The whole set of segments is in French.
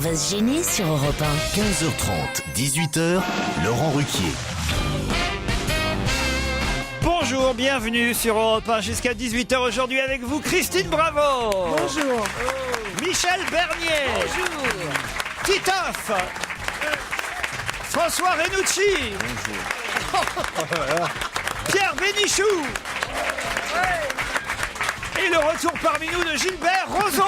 va se gêner sur Europe 1. 15h30, 18h, Laurent Ruquier. Bonjour, bienvenue sur Europe 1 jusqu'à 18h aujourd'hui avec vous, Christine Bravo. Bonjour. Michel Bernier. Bonjour. Titoff. François Renucci. Bonjour. Pierre Bénichou. Et le retour parmi nous de Gilbert Rozon.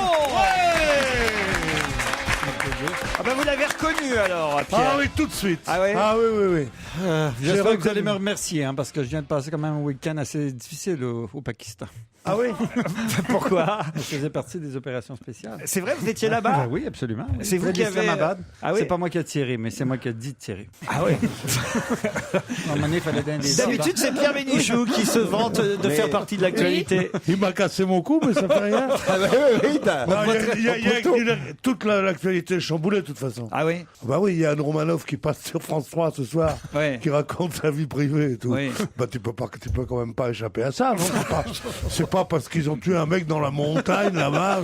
Ah ben vous l'avez reconnu alors, Pierre. Ah oui, tout de suite. Ah oui. Ah oui, oui, oui. J'espère que vous allez me remercier, parce que je viens de passer quand même un week-end assez difficile au Pakistan. Ah oui. Pourquoi? Je faisais partie des opérations spéciales. C'est vrai, vous étiez là-bas? Oui, absolument. Oui. C'est vous qui avez... Ah oui? C'est pas moi qui ai tiré, mais c'est moi qui ai dit de tirer. Ah oui. Il fallait donner des D'habitude, c'est Pierre Bénichou qui se vante de faire partie de l'actualité. Il m'a cassé mon cou, mais ça fait rien. Toute l'actualité est chamboulée, de toute façon. Ah oui? Bah oui, il y a Anne Romanoff qui passe sur France 3 ce soir, qui raconte sa vie privée et tout. Oui. Bah tu peux quand même pas échapper à ça, non? C'est pas parce qu'ils ont tué un mec dans la montagne là-bas,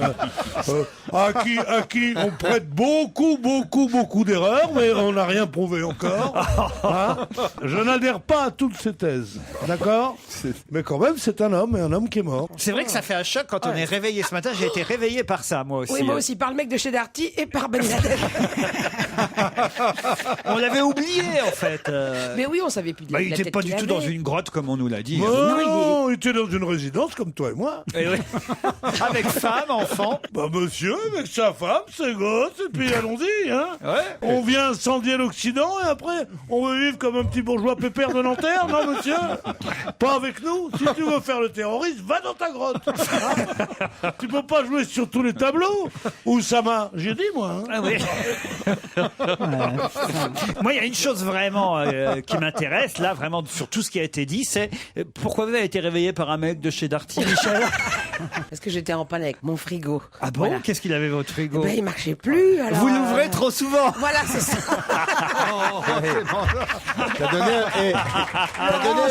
à qui on prête beaucoup d'erreurs, mais on n'a rien prouvé encore. Hein? Je n'adhère pas à toutes ces thèses, d'accord? Mais quand même, c'est un homme, et un homme qui est mort. C'est vrai que ça fait un choc quand on est réveillé ce matin. J'ai été réveillé par ça, moi aussi. Oui, moi aussi, par le mec de chez Darty et par Ben Laden. On l'avait oublié, en fait. Mais oui, on savait plus. Il n'était pas du tout dans une grotte, comme on nous l'a dit. Non, il était dans une résidence comme toi et moi. Et oui. Avec femme, enfant. Bah monsieur, avec sa femme, ses gosses, et puis allons-y, hein. Ouais. On vient incendier l'Occident et après, on veut vivre comme un petit bourgeois pépère de Nanterre, non monsieur? Pas avec nous. Si tu veux faire le terroriste, va dans ta grotte. Hein. Tu peux pas jouer sur tous les tableaux. Oussama, j'ai dit moi. Hein. Ah oui. Moi, il y a une chose vraiment qui m'intéresse, là, vraiment, sur tout ce qui a été dit, c'est pourquoi vous avez été réveillé par un mec de chez Darty, Michel? Parce que j'étais en panne avec mon frigo. Ah bon? Voilà. Qu'est-ce qu'il avait, votre frigo? Il marchait plus. Alors, vous l'ouvrez trop souvent. Voilà, c'est ça. T'as donné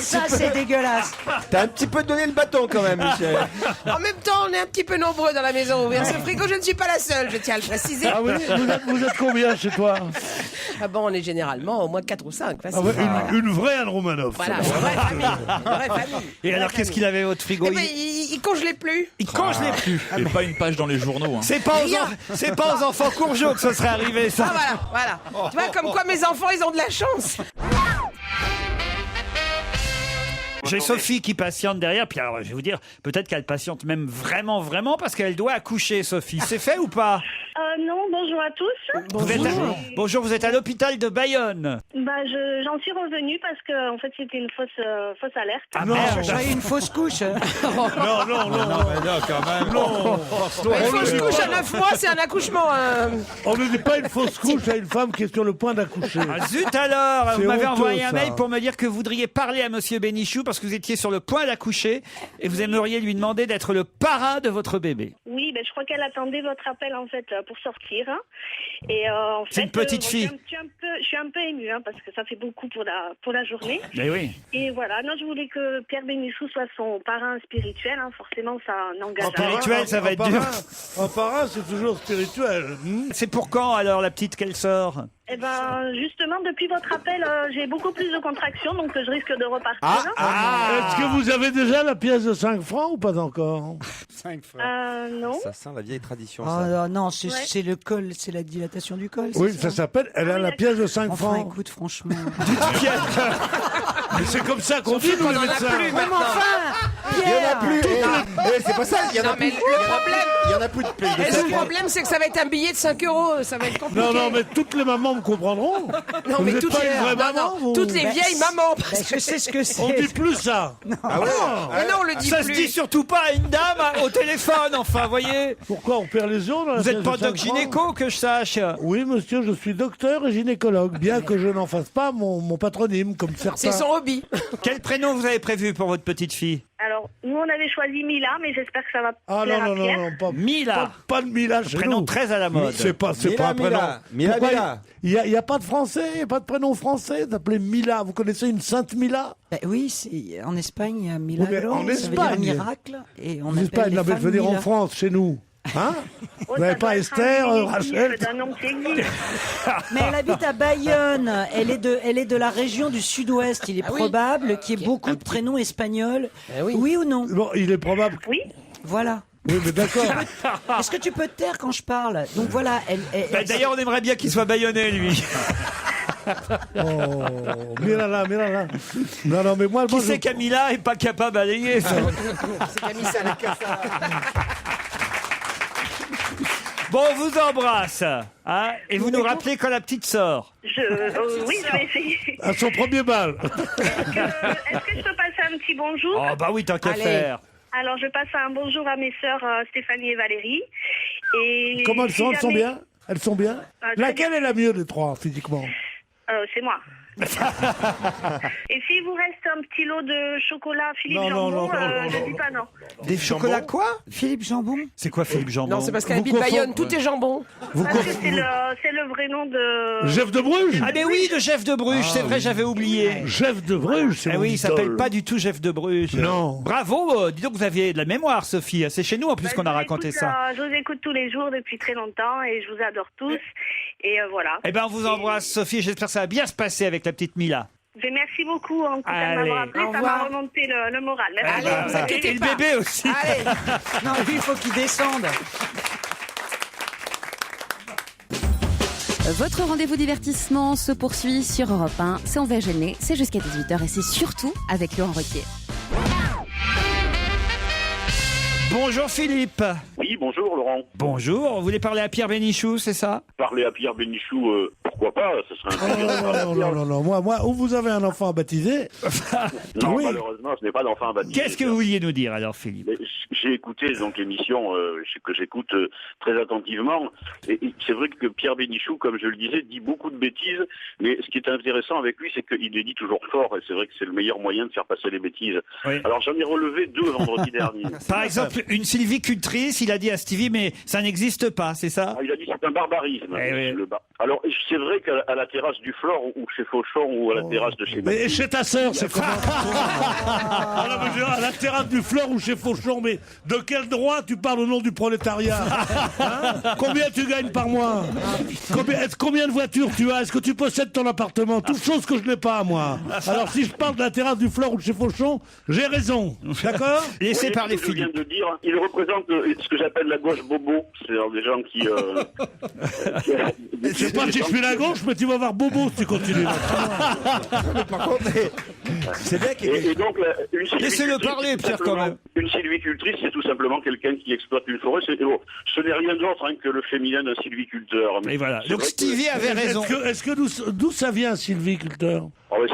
Ça, c'est dégueulasse. T'as un petit peu donné le bâton quand même, Michel. En même temps, on est un petit peu nombreux dans la maison. Ouvrir ce frigo, je ne suis pas la seule, je tiens à le préciser. Ah oui, vous êtes combien chez toi? Ah bon, on est généralement au moins 4 ou 5. Ah ouais, une vraie Anne Romanoff. Voilà, une vraie famille. Une vraie famille. Et alors, qu'est-ce qu'il avait, votre frigo? Il congelait plus. Il congelait plus. Et pas une page dans les journaux. Hein. C'est pas aux enfants Courgeot que ce serait arrivé, ça. Ah voilà. Tu vois, comme quoi mes enfants, ils ont de la chance. J'ai Sophie qui patiente derrière, puis alors je vais vous dire, peut-être qu'elle patiente même vraiment, parce qu'elle doit accoucher, Sophie. C'est fait ou pas? Non, bonjour à tous. Bonjour, vous êtes à l'hôpital de Bayonne. J'en suis revenue parce que en fait c'était une fausse alerte. Ah non, j'ai une fausse couche. Non, quand même. Non. Une fausse couche à 9 mois, c'est un accouchement. On ne dit pas une fausse couche à une femme qui est sur le point d'accoucher. Ah, zut alors, vous m'avez honteux, envoyé un ça. mail pour me dire que vous voudriez parler à monsieur Bénichou parce que vous étiez sur le point d'accoucher et vous aimeriez lui demander d'être le parrain de votre bébé. Oui, je crois qu'elle attendait votre appel en fait pour sortir. Hein. Et en fait, c'est une petite fille. Je suis un peu émue parce que ça fait beaucoup pour la journée. Mais oui. Et voilà, non, je voulais que Pierre Bénichou soit son parrain spirituel. Hein. Forcément, ça n'engage à rien. Spirituel, ça va être dur. Un parrain, c'est toujours spirituel. C'est pour quand alors la petite qu'elle sort? Eh ben, justement, depuis votre appel, j'ai beaucoup plus de contractions, donc je risque de repartir. Est-ce que vous avez déjà la pièce de 5 francs ou pas encore? 5 francs. Non. Ça sent la vieille tradition, Ah ça. non, c'est le col, c'est la dilatation du col. Oui, c'est ça s'appelle, elle a la pièce de 5 Enfin, francs. écoute, franchement. Mais c'est comme ça qu'on dit, nous, les médecins. Même enfin, Il y en a plus. C'est pas ça, il y en a plus. le problème, Il y en a plus de pièces de et 5 le francs. problème, c'est que ça va être un billet de 5 €. Ça va être compliqué. Non, mais toutes les mamans me comprendront. Non, Vous mais n'êtes toutes pas les, une vraie non, maman, vous. toutes les vieilles mamans. Parce Je que sais ce que c'est. On dit plus ça. Ah ouais. Mais non, on le dit Ça plus. se dit surtout pas à une dame au téléphone, enfin, voyez. Pourquoi on perd les yeux dans la Vous pièce êtes de pas 5 doc francs? gynéco, que je sache. Oui, monsieur, je suis docteur et gynécologue, bien que je n'en fasse pas mon patronyme, comme certains. C'est son hobby. Quel prénom vous avez prévu pour votre petite fille? Alors, nous, on avait choisi Mila, mais j'espère que ça va Ah plaire à Pierre. non, pas Mila. Pas de Mila chez Prénom nous. très à la mode. C'est pas un prénom. Mila. Pourquoi il y a pas de français, il y a pas de prénom français, d'appeler Mila. Vous connaissez une sainte Mila? Oui, en Espagne, il y a Milagro, en ça veut Espagne. dire miracle. Et on En Espagne, appelle les non, mais je veux femmes dire en Mila. France, chez nous. Hein Oh, Vous n'avez ça pas doit être Esther, un Rachel diminutif d'un nom qui existe. Mais elle habite à Bayonne. Elle est de la région du sud-ouest. Il est probable qu'il y ait beaucoup de prénoms espagnols. Oui ou non? Bon, il est probable. Oui. Voilà. Oui, mais d'accord. Est-ce que tu peux te taire quand je parle? Donc voilà. D'ailleurs, on aimerait bien qu'il soit bayonnais, lui. Oh, mira là. Non, mais moi, Qui c'est Camilla est pas capable à balayer ça. C'est Camille Salaka. Bon, on vous embrasse. Hein, et vous nous rappelez quand la petite sort. Oui, je vais essayer. À son premier bal. Est-ce que je peux passer un petit bonjour? Oh, bah oui, tant qu'à faire. Alors, je passe un bonjour à mes sœurs Stéphanie et Valérie. Et Comment elles sont? si Elles sont jamais- bien? Elles sont bien? Très Laquelle est la mieux des trois, physiquement? C'est moi. Et s'il vous reste un petit lot de chocolat Philippe Non, Jambon, non, je dis pas non. Des chocolats quoi? Philippe Jambon? C'est quoi Philippe Jambon? Non, c'est parce qu'elle habite Bayonne, tout est jambon. Parce que c'est le vrai nom de... Jeff de Bruges? Ah mais oui, de Jeff de Bruges, c'est vrai, j'avais oublié. Jeff de Bruges, c'est Ah mon oui, il idole. s'appelle pas du tout Jeff de Bruges. Non. Bravo, dis donc vous aviez de la mémoire, Sophie. C'est chez nous en plus qu'on a raconté ça. Je vous écoute tous les jours depuis très longtemps et je vous adore tous. Et voilà. Eh ben on vous embrasse, Sophie. J'espère que ça va bien se passer avec la petite Mila. Merci beaucoup en tout cas de Allez. m'avoir appelé, ça m'a remonté le moral. Merci. Allez, vous inquiétez Et le pas. bébé aussi. Allez. Non, lui, il faut qu'il descende. Votre rendez-vous divertissement se poursuit sur Europe 1. C'est On va gêner, c'est jusqu'à 18h et c'est surtout avec Laurent Ruquier. Bonjour Philippe. Oui, bonjour Laurent. Bonjour, vous voulez parler à Pierre Bénichou, c'est ça? Parler à Pierre Bénichou, pourquoi pas? Ce serait un plaisir. Non. Moi, où vous avez un enfant à baptiser? Non, Oui. malheureusement, je n'ai pas d'enfant à baptiser. Qu'est-ce que vous vouliez nous dire alors, Philippe? Mais j'ai écouté donc l'émission que j'écoute très attentivement. Et c'est vrai que Pierre Bénichou, comme je le disais, dit beaucoup de bêtises. Mais ce qui est intéressant avec lui, c'est qu'il les dit toujours fort. Et c'est vrai que c'est le meilleur moyen de faire passer les bêtises. Oui. Alors j'en ai relevé 2 vendredi dernier. Par exemple, une sylvicultrice, il a dit à Stevie, mais ça n'existe pas, c'est ça? Il a dit c'est un barbarisme. Eh oui. Alors c'est vrai qu'à la terrasse du Flore ou chez Fauchon ou à la terrasse de chez Mais chez ta sœur, c'est comment? Alors, mais à la terrasse du Flore ou chez Fauchon, mais de quel droit tu parles au nom du prolétariat? Hein? Combien tu gagnes par mois? Combien de voitures tu as? Est-ce que tu possèdes ton appartement? Toutes choses que je n'ai pas, moi. Alors si je parle de la terrasse du Flore ou de chez Fauchon, j'ai raison. D'accord? Laissez Oui, parler ce que je viens Philippe. de dire, il représente ce que j'appelle la gauche bobo. C'est-à-dire des gens qui... Je sais pas si je suis la gauche, mais tu vas voir Bobo si tu continues. Par contre, c'est bien qu'il y ait... Et donc, une Laissez-le parler, Pierre, quand même. Une sylvicultrice, c'est tout simplement quelqu'un qui exploite une forêt. Ce n'est rien d'autre que le féminin d'un sylviculteur. Mais Et voilà. c'est Donc vrai que- Stevie avait raison. Est-ce que d'où ça vient, sylviculteur?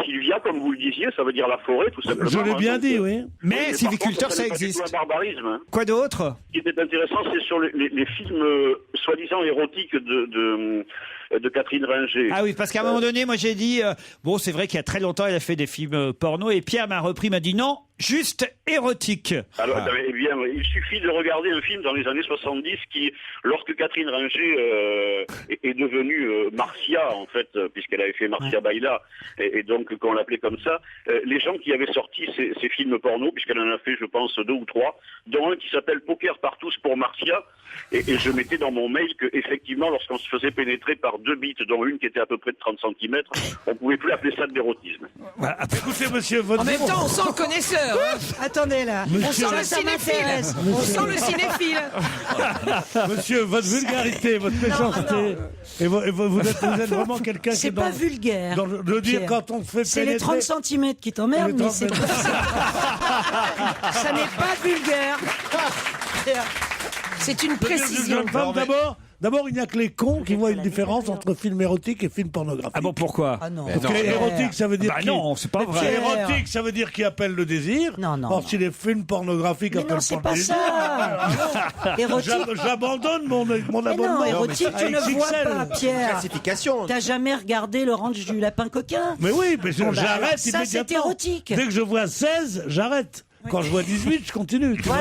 Sylvia, comme vous le disiez, ça veut dire la forêt, tout simplement. Je l'ai bien Donc, dit, oui. Mais par sylviculteur, contre, ça n'est pas du existe. tout un barbarisme. Hein. Quoi d'autre? Ce qui était intéressant, c'est sur les films soi-disant érotiques de Catherine Ringer. Ah oui, parce qu'à un moment donné, moi j'ai dit, bon, c'est vrai qu'il y a très longtemps, elle a fait des films porno, et Pierre m'a repris, m'a dit non, juste érotique. Alors, eh bien, il suffit de regarder un film dans les années 70 qui, lorsque Catherine Ringer est devenue Marcia, en fait, puisqu'elle avait fait Marcia Baila, et donc qu'on l'appelait comme ça, les gens qui avaient sorti ces films porno, puisqu'elle en a fait, je pense, 2 ou 3, dont un qui s'appelle Poker par tous pour Marcia, et je mettais dans mon mail que, effectivement, lorsqu'on se faisait pénétrer par 2 bites, dont une qui était à peu près de 30 cm, on pouvait plus appeler ça de l'érotisme. Voilà. Écoutez, monsieur, votre... En même temps, on sent le connaisseur. Hein. Attendez là. On sent le cinéphile. On sent le cinéphile. Monsieur, votre vulgarité, votre méchanceté, et vous êtes vraiment quelqu'un qui est C'est dans... pas vulgaire. de dire Pierre. quand on se fait C'est les pénétrer... 30 cm qui t'emmerdent, Les mais 30 c'est cm. ça n'est pas vulgaire. C'est une De dire d'une précision. jeune femme, D'abord, il n'y a que les cons qui voient une différence entre film érotique et film pornographique. Ah bon, pourquoi? Ah non. Parce que érotique, ça veut dire Bah qui... non, c'est pas vrai. Érotique, ça veut dire qui appelle le désir. Non. Or, si les films pornographiques Mais appellent non, c'est le pas désir... ça. Érotique. J'abandonne mon Mais abonnement. non, érotique, tu à ne vois XXL. pas, Pierre. Classification. T'as jamais regardé le ranch du lapin coquin? Mais oui, mais Bon, bah, j'arrête ça, c'est immédiatement. érotique. Dès que je vois 16, j'arrête. Quand je vois 18, je continue. tu vois.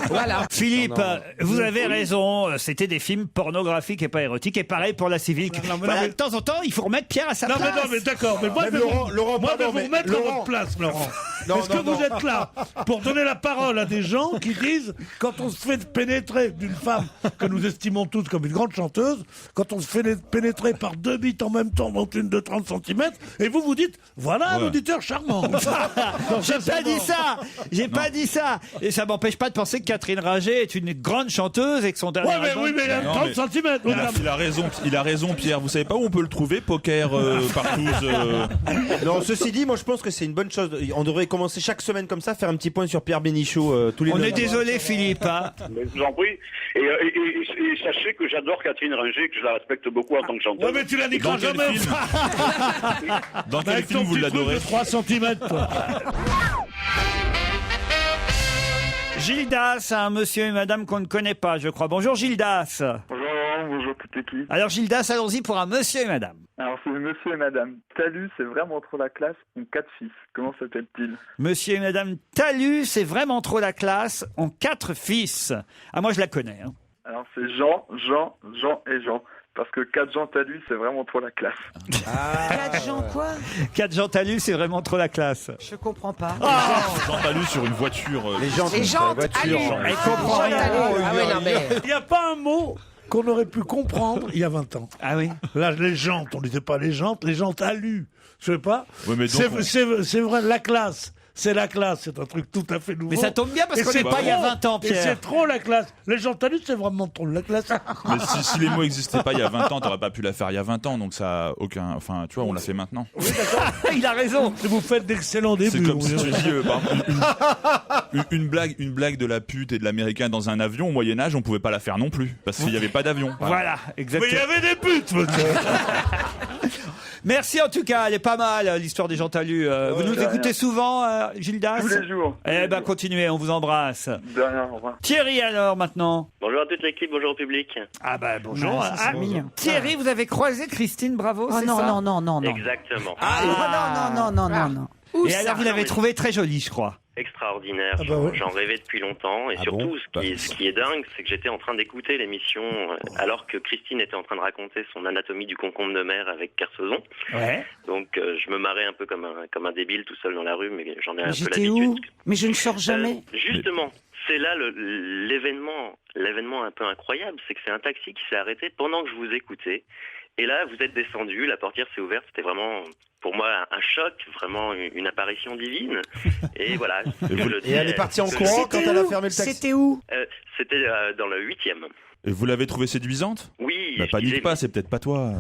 Voilà. Philippe, vous avez raison, c'était des films pornographiques et pas érotiques, et pareil pour la civique. Voilà, de temps en temps, il faut remettre Pierre à sa place. Non, mais d'accord. Mais moi, je vais vous remettre à Laurent, votre place, Laurent. Est-ce que vous êtes là pour donner la parole à des gens qui disent, quand on se fait pénétrer d'une femme que nous estimons tous comme une grande chanteuse, quand on se fait pénétrer par 2 bites en même temps, dont une de 30 cm, et vous dites, voilà un auditeur charmant. J'ai pas dit ça. J'ai pas dit ça. Et ça m'empêche pas de penser que Catherine Ringer est une grande chanteuse et que son dernier album... Oui, mais il a 30 cm. Il a raison, Pierre. Vous savez pas où on peut le trouver, Poker Partouze Non, ceci dit, moi je pense que c'est une bonne chose. On devrait commencer chaque semaine comme ça, faire un petit point sur Pierre Bénichou tous les On deux. est désolé, Philippe. Hein. Mais je vous en prie. Et sachez que j'adore Catherine Ringer, que je la respecte beaucoup en tant que chanteuse. Ouais, mais tu la déclenches jamais. Dans quel film vous l'adorez? De 3 cm, toi. Gildas, un monsieur et madame qu'on ne connaît pas, je crois. Bonjour Gildas. Bonjour toute l'équipe. Alors Gildas, allons-y pour un monsieur et madame. Alors c'est monsieur et madame Talus, c'est vraiment trop la classe, ont 4 fils. Comment s'appelle-t-il? Monsieur et madame Talus, c'est vraiment trop la classe, ont 4 fils. Ah, moi je la connais. Hein. Alors c'est Jean et Jean. Parce que 4 Jean Talus, c'est vraiment trop la classe. 4 Jean quoi? 4 Jean Talus, c'est vraiment trop la classe. Je comprends pas. Jean Talus sur une voiture. Les gens Talus. Elle comprend rien. Ah ouais, non, mais... Il n'y a pas un mot qu'on aurait pu comprendre il y a 20 ans. Ah oui. Là, les jantes, on disait pas les jantes talus. Je sais pas. Ouais, mais donc, c'est vrai, la classe. C'est la classe, c'est un truc tout à fait nouveau. Mais ça tombe bien parce qu'on n'est pas il y a 20 ans, Pierre. Et c'est trop la classe. Les gens talus, c'est vraiment trop la classe. Mais si les mots n'existaient pas il y a 20 ans, t'aurais pas pu la faire il y a 20 ans, donc ça a aucun... Enfin, tu vois, on l'a fait maintenant. Oui, d'accord. Il a raison. Vous faites d'excellents débuts. C'est comme si tu dis, par exemple, une blague de la pute et de l'américain dans un avion, au Moyen-Âge, on pouvait pas la faire non plus, parce qu'il n'y avait pas d'avion. Voilà, exactement. Mais il y avait des putes, monsieur. Merci en tout cas, elle est pas mal l'histoire des gens talus. Vous nous écoutez souvent, Gildas? Tous les jours. Eh ben continuez, on vous embrasse. De rien, au revoir. Thierry alors maintenant. Bonjour à toute l'équipe, bonjour au public. Ah bah bonjour. Ah, ça, c'est mignon. Thierry, vous avez croisé Christine Bravo, Oh c'est non, ça? non. Exactement. Non. Et alors vous l'avez trouvée très jolie, je crois. Extraordinaire, Ah bah ouais. j'en rêvais depuis longtemps et surtout ce qui est dingue, c'est que j'étais en train d'écouter l'émission alors que Christine était en train de raconter son anatomie du concombre de mer avec Kersozon. Ouais. Donc je me marrais un peu comme un débile tout seul dans la rue, mais j'en ai un peu J'étais l'habitude. où? Mais je ne sors jamais. Justement, c'est là l'événement un peu incroyable, c'est que c'est un taxi qui s'est arrêté pendant que je vous écoutais. Et là, vous êtes descendu, la portière s'est ouverte, c'était vraiment, pour moi, un choc, vraiment une apparition divine. Et voilà. Et elle est partie en courant quand elle a fermé le taxi. C'était où? C'était dans le 8e. Et vous l'avez trouvée séduisante? Oui. Bah panique pas, c'est peut-être pas toi.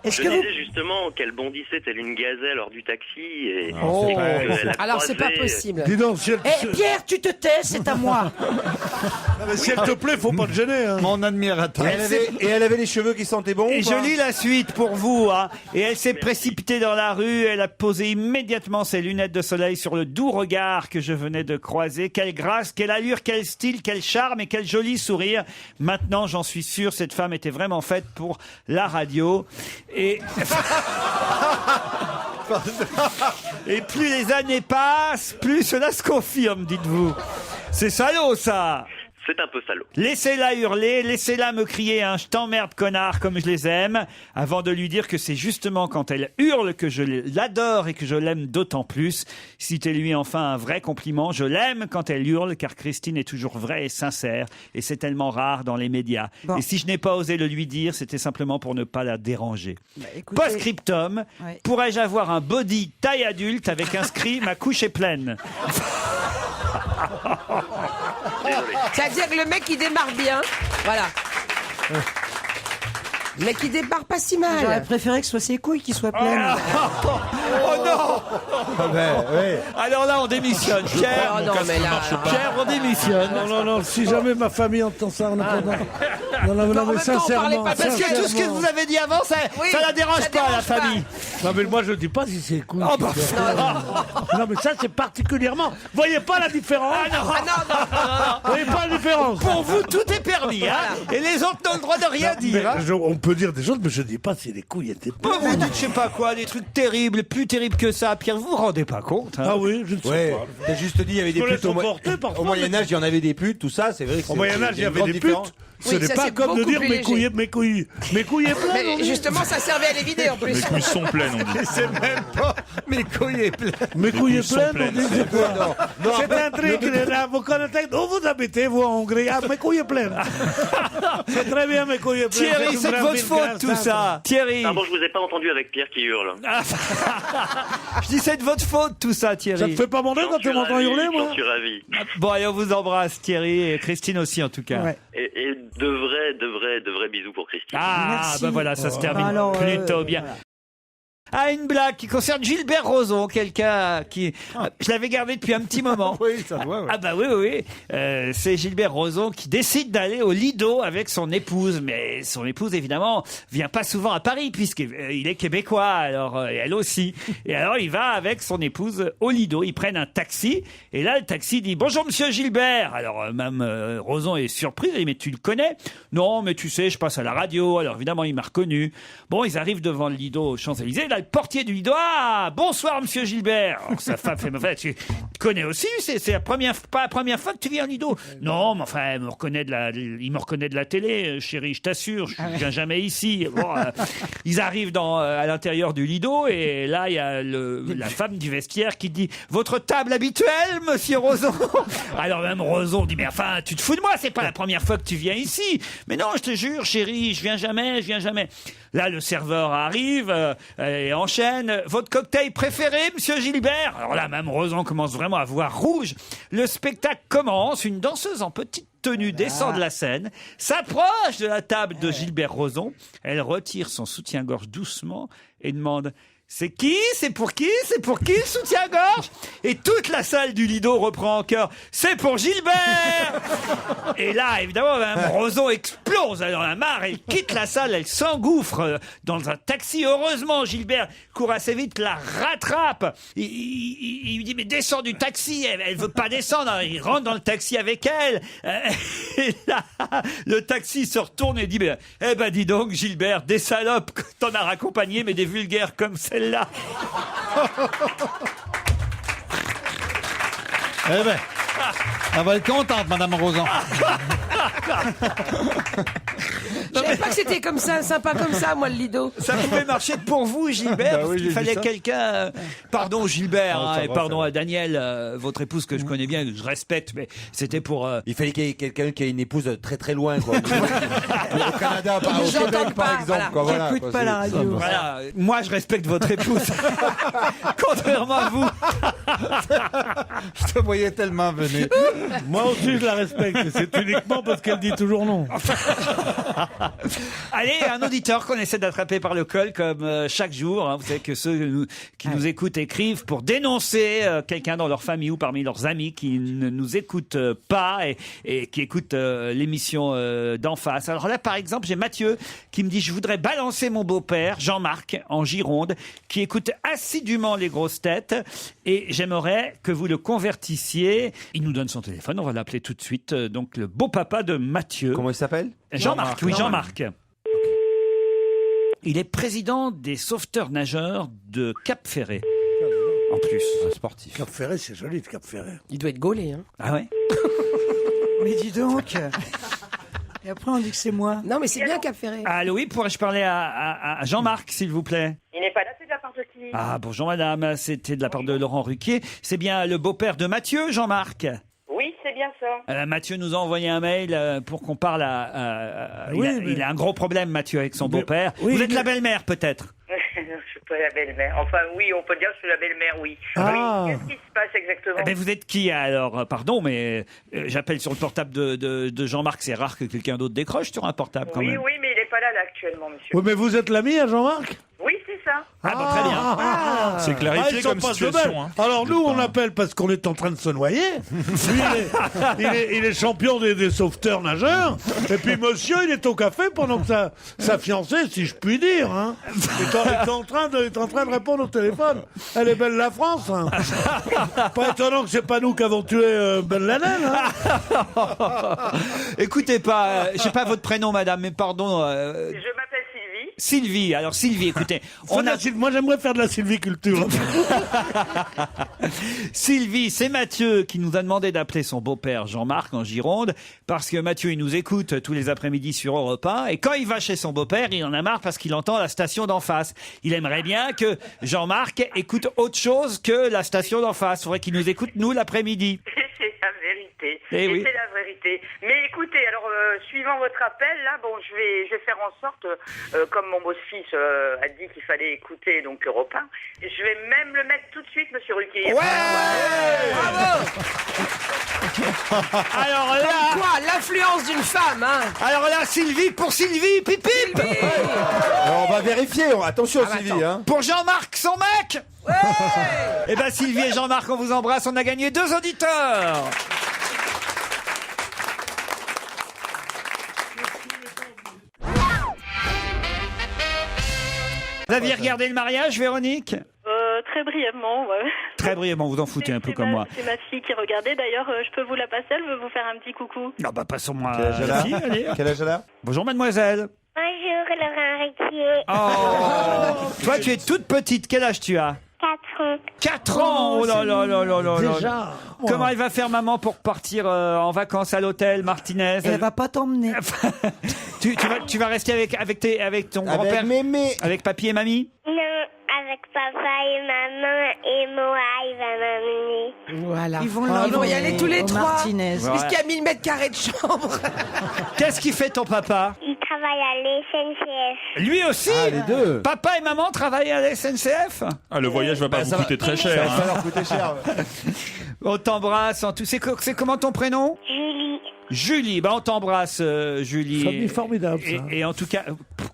Est-ce Je que vous... disais justement qu'elle bondissait telle une gazelle hors du taxi et, Oh. et qu'elle a Alors, c'est pas croisé- possible. Dis donc, si elle, Eh Pierre, tu te tais, c'est à moi. si elle te plaît, faut pas te gêner. Hein. Mon admirateur. Et elle avait les cheveux qui sentaient bon. Et ou pas je lis la suite pour vous. Hein. Et elle s'est précipitée dans la rue. Elle a posé immédiatement ses lunettes de soleil sur le doux regard que je venais de croiser. Quelle grâce, quelle allure, quel style, quel charme et quel joli sourire. Maintenant, j'en suis sûr, cette femme était vraiment faite pour la radio. Et... Et plus les années passent, plus cela se confirme, dites-vous. C'est salaud, ça. C'est un peu salaud. Laissez-la hurler, laissez-la me crier un « je t'emmerde connard » comme je les aime, avant de lui dire que c'est justement quand elle hurle que je l'adore et que je l'aime d'autant plus. Citez-lui enfin un vrai compliment. Je l'aime quand elle hurle, car Christine est toujours vraie et sincère, et c'est tellement rare dans les médias. Bon. Et si je n'ai pas osé le lui dire, c'était simplement pour ne pas la déranger. écoutez- Post-scriptum, Ouais. pourrais-je avoir un body taille adulte avec inscrit « ma couche est pleine » C'est-à-dire que le mec, il démarre bien. Voilà. Le mec, il démarre pas si J'aurais mal. préféré que ce soit ses couilles qui soient pleines. Oh non! Alors là, on démissionne. Pierre, Oh non, mais là... Pierre, on démissionne. Non, si jamais ma famille entend ça en attendant. Non, en mais même temps, on parlait sincèrement. pas de Parce que tout ce que vous avez dit avant, ça la dérange ça pas, la dérange pas. famille. Non, mais moi, je dis pas si c'est cool. Oh, bah, Non, mais ça, c'est particulièrement. Voyez pas la différence? Voyez pas la différence? Pour vous, tout est permis, hein. Et les autres n'ont le droit de rien Mais dire. Hein. on peut dire des choses, mais je dis pas si les couilles étaient Vous dites, je sais pas quoi, des trucs terribles, plus terribles que ça. Pierre, vous vous rendez pas compte, hein. Ah oui, je ne sais Ouais, pas. t'as juste dit il y avait des Faut putes les supporter, parfois, au Moyen-Âge, il y en avait des putes, tout ça, c'est vrai que Au Moyen-Âge, il y avait des putes. Ce n'est pas comme de dire mes couilles est pleines. Mais justement, ça servait à les vider en plus. Mes couilles sont pleines, on dit. C'est même pas mes couilles est pleines. Mes couilles est pleines, on dit c'est quoi? C'est un truc, là, vous connaissez, où vous habitez, vous, en Hongrie? Ah, mes couilles est pleines. C'est très bien, mes couilles est pleines. Thierry, c'est de votre faute tout ça. Thierry. Ah bon, je vous ai pas entendu avec Pierre qui hurle. Je dis c'est de votre faute tout ça, Thierry. Ça te fait pas bander quand tu m'entends hurler, moi? J'en suis ravi. Bon, allez, on vous embrasse, Thierry, et Christine aussi, en tout cas. Ouais. Et de vrais bisous pour Christine. Ah, Merci. ben voilà, ça se termine Alors, plutôt bien. voilà. Ah, une blague qui concerne Gilbert Rozon, quelqu'un qui... Je l'avais gardé depuis un petit moment. Oui, ça doit, ouais. Ah bah oui. C'est Gilbert Rozon qui décide d'aller au Lido avec son épouse. Mais son épouse, évidemment, vient pas souvent à Paris puisqu'il est québécois, alors elle aussi. Et alors, il va avec son épouse au Lido. Ils prennent un taxi. Et là, le taxi dit « Bonjour, monsieur Gilbert !» Alors, Mme Rozon est surprise. Elle dit « Mais tu le connais ?»« Non, mais tu sais, je passe à la radio. » Alors, évidemment, il m'a reconnu. Bon, ils arrivent devant le Lido aux Champs-Élysées. Là, le portier du Lido, ah, bonsoir monsieur Gilbert. Alors, sa femme fait, enfin, tu connais aussi, c'est pas la première fois que tu viens au Lido. Non, mais enfin, il me reconnaît de la télé, chérie, je t'assure, je viens jamais ici. Bon, ils arrivent à l'intérieur du Lido et là, il y a la femme du vestiaire qui dit, votre table habituelle, monsieur Rozon. Alors même Rozon dit, mais enfin, tu te fous de moi, c'est pas la première fois que tu viens ici. Mais non, je te jure, chérie, je viens jamais. Là, le serveur arrive et enchaîne. Votre cocktail préféré, monsieur Gilbert? Alors là, Mme Rozon commence vraiment à voir rouge. Le spectacle commence. Une danseuse en petite tenue descend de la scène, s'approche de la table de Gilbert Rozon. Elle retire son soutien-gorge doucement et demande... C'est qui? C'est pour qui? C'est pour qui le soutien-gorge? Et toute la salle du Lido reprend en chœur. C'est pour Gilbert! Et là, évidemment, Mme Rozon explose. Elle en a marre. Elle quitte la salle. Elle s'engouffre dans un taxi. Heureusement, Gilbert court assez vite, la rattrape. Il lui dit, mais descends du taxi. Elle veut pas descendre. Il rentre dans le taxi avec elle. Et là, le taxi se retourne et dit, eh ben, dis donc, Gilbert, des salopes que t'en as raccompagné, mais des vulgaires comme celle-là. Eh ben, elle va être contente, Madame Rozon. Je savais pas que c'était comme ça, sympa comme ça, moi, le Lido. Ça pouvait marcher pour vous, Gilbert, parce qu'il fallait quelqu'un... Pardon, Gilbert, et pardon à Daniel, votre épouse que je connais bien, que je respecte, mais c'était pour... Il fallait qu'il y ait quelqu'un qui ait une épouse très très loin, quoi. Au Canada, au Québec, par exemple. Voilà. J'écoute pas la radio. Voilà, moi je respecte votre épouse. Contrairement à vous. Je te voyais tellement venir. Moi aussi, je la respecte. C'est uniquement parce qu'elle dit toujours non. Allez, un auditeur qu'on essaie d'attraper par le col comme chaque jour. Vous savez que ceux qui nous écoutent écrivent pour dénoncer quelqu'un dans leur famille ou parmi leurs amis qui ne nous écoute pas et qui écoute l'émission d'en face. Alors là, par exemple, j'ai Mathieu qui me dit « Je voudrais balancer mon beau-père, Jean-Marc, en Gironde, qui écoute assidûment les grosses têtes et j'aimerais que vous le convertissiez. » Il nous donne son téléphone, on va l'appeler tout de suite. Donc le beau-papa de Mathieu. Comment il s'appelle? Jean-Marc, oui, Jean-Marc. Il est président des sauveteurs-nageurs de Cap-Ferré. En plus. Un sportif. Cap-Ferré, c'est joli de Cap-Ferré. Il doit être gaulé, hein. Ah ouais? Mais dis donc. Et après, on dit que c'est moi. Non, mais c'est bien Cap-Ferré. Allô, oui, pourrais-je parler à Jean-Marc, s'il vous plaît? Il n'est pas là, c'est de la part de qui? Ah, bonjour madame, c'était de la part de Laurent Ruquier. C'est bien le beau-père de Mathieu, Jean-Marc? Oui, c'est bien ça. Mathieu nous a envoyé un mail pour qu'on parle à... Oui, il a un gros problème, Mathieu, avec son beau-père. Oui, Vous êtes la belle-mère, peut-être? Je suis pas la belle-mère. Enfin, oui, on peut dire que je suis la belle-mère, oui. Ah. Oui, qu'est-ce qui se passe exactement? Mais vous êtes qui alors? Pardon, mais j'appelle sur le portable de Jean-Marc. C'est rare que quelqu'un d'autre décroche sur un portable quand Oui, même. oui, mais il n'est pas là actuellement, monsieur. Oui, mais vous êtes l'ami à Jean-Marc? Oui, c'est ça. Ah, bah, très bien. C'est clarifié ils sont comme pas situation. belles. Hein. Alors nous, on appelle parce qu'on est en train de se noyer. Lui, il est champion des sauveteurs nageurs. Et puis monsieur, il est au café pendant que sa fiancée, si je puis dire, hein, est en train de répondre au téléphone. Elle est belle la France. Hein. Pas étonnant que c'est pas nous qui avons tué Ben Laden. Hein. Écoutez pas, je sais pas votre prénom, madame, mais pardon. Je m'appelle Sylvie. Sylvie. Alors Sylvie, écoutez, moi j'aimerais faire de la sylviculture. Sylvie, c'est Mathieu qui nous a demandé d'appeler son beau-père Jean-Marc en Gironde, parce que Mathieu, il nous écoute tous les après-midi sur Europe 1, et quand il va chez son beau-père, il en a marre parce qu'il entend la station d'en face. Il aimerait bien que Jean-Marc écoute autre chose que la station d'en face. Il faudrait qu'il nous écoute, nous, l'après-midi. C'est la vérité. Eh oui. C'est la vérité. Mais écoutez, alors, suivant votre appel, là, bon, je vais faire en sorte, comme mon beau-fils a dit qu'il fallait écouter donc Europe 1, je vais même le mettre tout de suite, monsieur Ruquier. Bravo. Alors là... Comme quoi, l'influence d'une femme, hein. Alors là, Sylvie, pour Sylvie, pip pip. Alors on va vérifier, attention Sylvie. Hein. Pour Jean-Marc, son mec. Eh ben Sylvie et Jean-Marc, on vous embrasse, on a gagné 2 auditeurs. Vous aviez regardé le mariage, Véronique? Très brièvement, ouais. Très brièvement, vous en foutez un peu comme moi. C'est ma fille qui regardait. D'ailleurs, je peux vous la passer, elle veut vous faire un petit coucou. Non, bah passons-moi Quel âge elle la a fille, allez. Quel âge elle a? Bonjour mademoiselle. Bonjour Laurent Ruquier. Oh. Toi, tu es toute petite, quel âge tu as? 4 ans. 4 ans. Oh là là là là là. Déjà. Comment elle va faire, maman, pour partir en vacances à l'hôtel, Martinez? Elle va pas t'emmener. tu vas rester avec ton grand-père, mémé, avec papy et mamie? Non, avec papa et maman et moi, il va m'amener. Voilà. Ils vont Ils vont y aller tous les trois. Martinez. Puisqu'il y a 1000 mètres carrés de chambre. Qu'est-ce qu'il fait ton papa? Il travaille à l'SNCF. Lui aussi? Ah, les deux. Papa et maman travaillent à la SNCF? Ah, le voyage va pas vous coûter très cher. Ça va leur coûter cher. On t'embrasse en tout. C'est comment ton prénom? Julie. Julie. Bah on t'embrasse, Julie. Famille formidable, ça. Et en tout cas,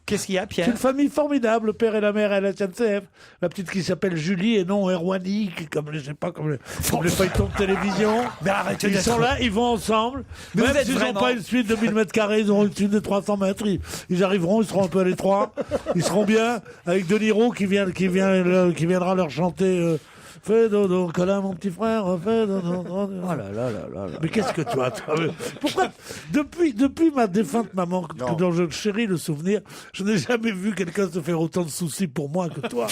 qu'est-ce qu'il y a, Pierre? C'est une famille formidable, le père et la mère à la SNCF. La petite qui s'appelle Julie et non Erwani, comme les feuilletons de télévision. Mais arrêtez Ils sont là, ils vont ensemble. Mais Même vous êtes s'ils n'ont vraiment... pas une suite de 1000 mètres carrés, ils auront une suite de 300 mètres. Ils arriveront, ils seront un peu à l'étroit. Ils seront bien avec De Niro qui viendra leur chanter. Fais dodo, câlin mon petit frère, fais dodo. Oh là là là là. Mais qu'est-ce que tu as? Pourquoi depuis ma défunte maman, dont je chéris le souvenir, je n'ai jamais vu quelqu'un se faire autant de soucis pour moi que toi.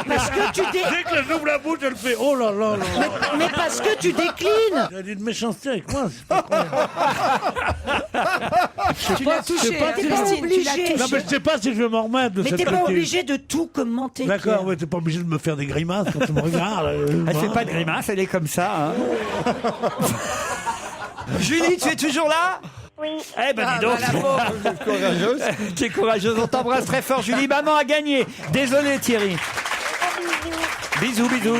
Parce que Dès que j'ouvre la bouche, elle fait oh là là là. Mais parce que tu déclines. Elle a une méchanceté avec moi, c'est pas incroyable. Tu l'as touché, hein, T'es pas Christine, tu l'as obligé. Non mais je sais pas si je vais m'en remettre de Mais cette t'es pas bêtise. obligé de tout commenter. D'accord, Pierre. ouais, t'es pas obligé de me faire des grimaces quand tu me regardes. Elle fait pas de grimace, elle est comme ça. Hein. Julie, tu es toujours là? Oui. Eh ben dis donc. Courageuse. Tu es courageuse, on t'embrasse très fort, Julie. Maman a gagné. Désolé, Thierry. Bisous, bisous.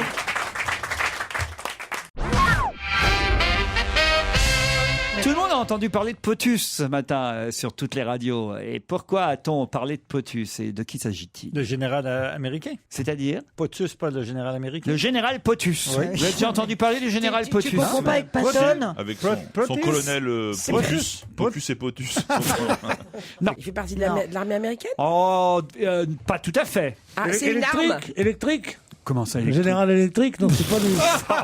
Tout le monde a entendu parler de POTUS ce matin sur toutes les radios. Et pourquoi a-t-on parlé de POTUS et de qui s'agit-il? Le général américain. C'est-à-dire? POTUS, pas le général américain. Le général POTUS. Oui. Vous avez déjà entendu parler du général POTUS? Tu comprends pas avec Patton? Avec son colonel Potus. Pocus et Potus. Non. Il fait partie de l'armée américaine? Oh, pas tout à fait. Ah, c'est une arme. Électrique. Comment ça, Le électrique? général électrique, non, c'est pas lui.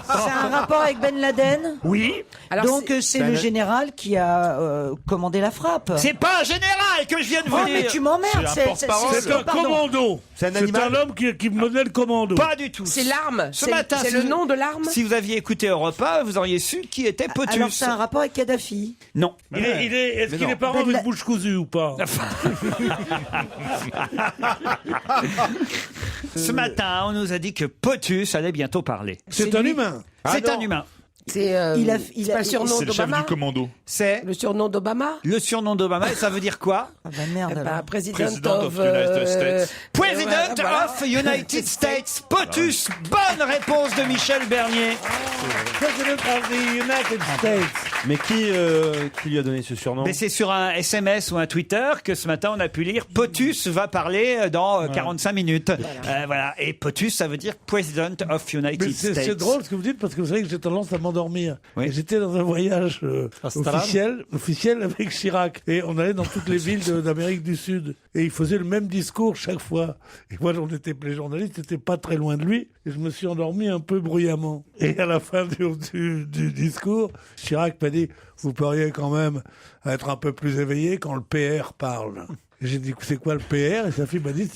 C'est un rapport avec Ben Laden? Oui. Alors, Donc c'est le général qui a commandé la frappe. C'est pas un général que je viens de vous Oh dire. mais tu m'emmerdes. C'est un commando. C'est un animal. C'est un homme qui menait le commando. Pas du tout. C'est l'arme. Ce matin, C'est si le vous- nom de l'arme. Si vous aviez écouté Europe 1, vous auriez su qui était POTUS. Alors c'est un rapport avec Kadhafi. Non. Est-ce qu'il est parent avec bouche cousue ou pas? Ce matin, on nous a dit que POTUS allait bientôt parler. C'est un humain. C'est un humain. C'est il pas a- le surnom C'est le chef d'Obama. du commando. C'est Le surnom d'Obama. le surnom d'Obama et ça veut dire quoi? Ah bah merde. alors. Président of United States. President voilà. of United States. POTUS. Bonne réponse de Michel Bernier. President of the United States. Mais qui lui a donné ce surnom? Mais c'est sur un SMS ou un Twitter que ce matin on a pu lire POTUS va parler dans 45 minutes. Voilà. Et POTUS, ça veut dire President of United Mais States. c'est drôle ce que vous dites parce que vous savez que j'ai tendance à m'endormir. Oui. Et j'étais dans un voyage officiel avec Chirac et on allait dans toutes les villes d'Amérique du Sud et il faisait le même discours chaque fois. Et moi, les journalistes n'étaient pas très loin de lui et je me suis endormi un peu bruyamment. Et à la fin du discours, Chirac m'a dit: vous pourriez quand même être un peu plus éveillé quand le PR parle. Et j'ai dit, c'est quoi le PR? Et sa fille m'a dit,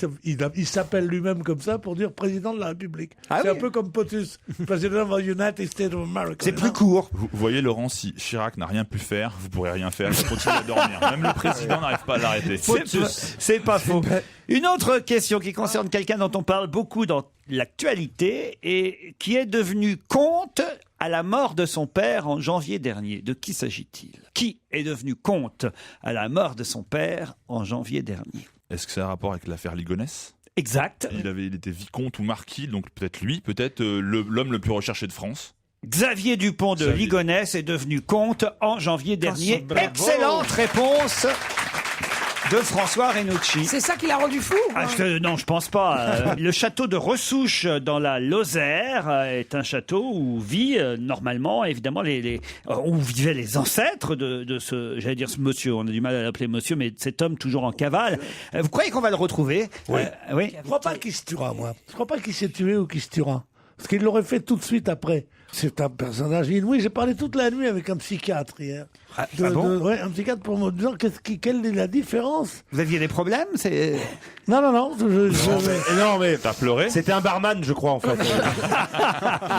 il s'appelle lui-même comme ça pour dire président de la République. C'est un peu comme POTUS, président of the United States of America. C'est plus court. Vous voyez, Laurent, si Chirac n'a rien pu faire, vous pourrez rien faire. Il continue à dormir. Même le président n'arrive pas à l'arrêter. C'est pas faux. Une autre question qui concerne quelqu'un dont on parle beaucoup dans l'actualité et qui est devenu comte à la mort de son père en janvier dernier. De qui s'agit-il? Qui est devenu comte à la mort de son père en janvier dernier? Est-ce que c'est un rapport avec l'affaire Ligonès? Exact. Il était vicomte ou marquis, donc peut-être lui, peut-être l'homme le plus recherché de France. Xavier Dupont de Ligonnès est devenu comte en janvier dernier. Excellente réponse de François Renucci. C'est ça qui l'a rendu fou? Non, je pense pas. Le château de Ressouche dans la Lozère est un château où vit normalement, évidemment, où vivaient les ancêtres de ce, j'allais dire ce monsieur, on a du mal à l'appeler monsieur, mais cet homme toujours en cavale. Vous croyez qu'on va le retrouver? Oui. Oui. Je crois pas qu'il se tuera, moi. Je crois pas qu'il s'est tué ou qu'il se tuera. Parce qu'il l'aurait fait tout de suite après. C'est un personnage inouï. J'ai parlé toute la nuit avec un psychiatre hier. Ouais, un psychiatre pour me dire quelle est la différence. Vous aviez des problèmes? Non. Non, mais t'as pleuré? C'était un barman, je crois, en fait.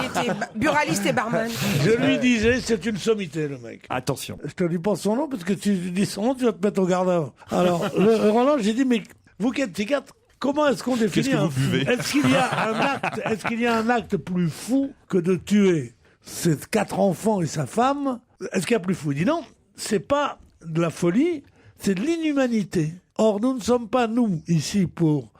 Il était buraliste et barman. Je lui disais, c'est une sommité, le mec. Attention. Je te dis pas son nom, parce que tu dis son nom, tu vas te mettre au garde à vue. Alors, Roland, j'ai dit, mais vous qui êtes psychiatre, comment est-ce qu'on définit un fou? Est-ce qu'il y a un acte plus fou que de tuer ses 4 enfants et sa femme? Est-ce qu'il y a plus fou? Il dit non, c'est pas de la folie, c'est de l'inhumanité. Or, nous ne sommes pas, nous, ici,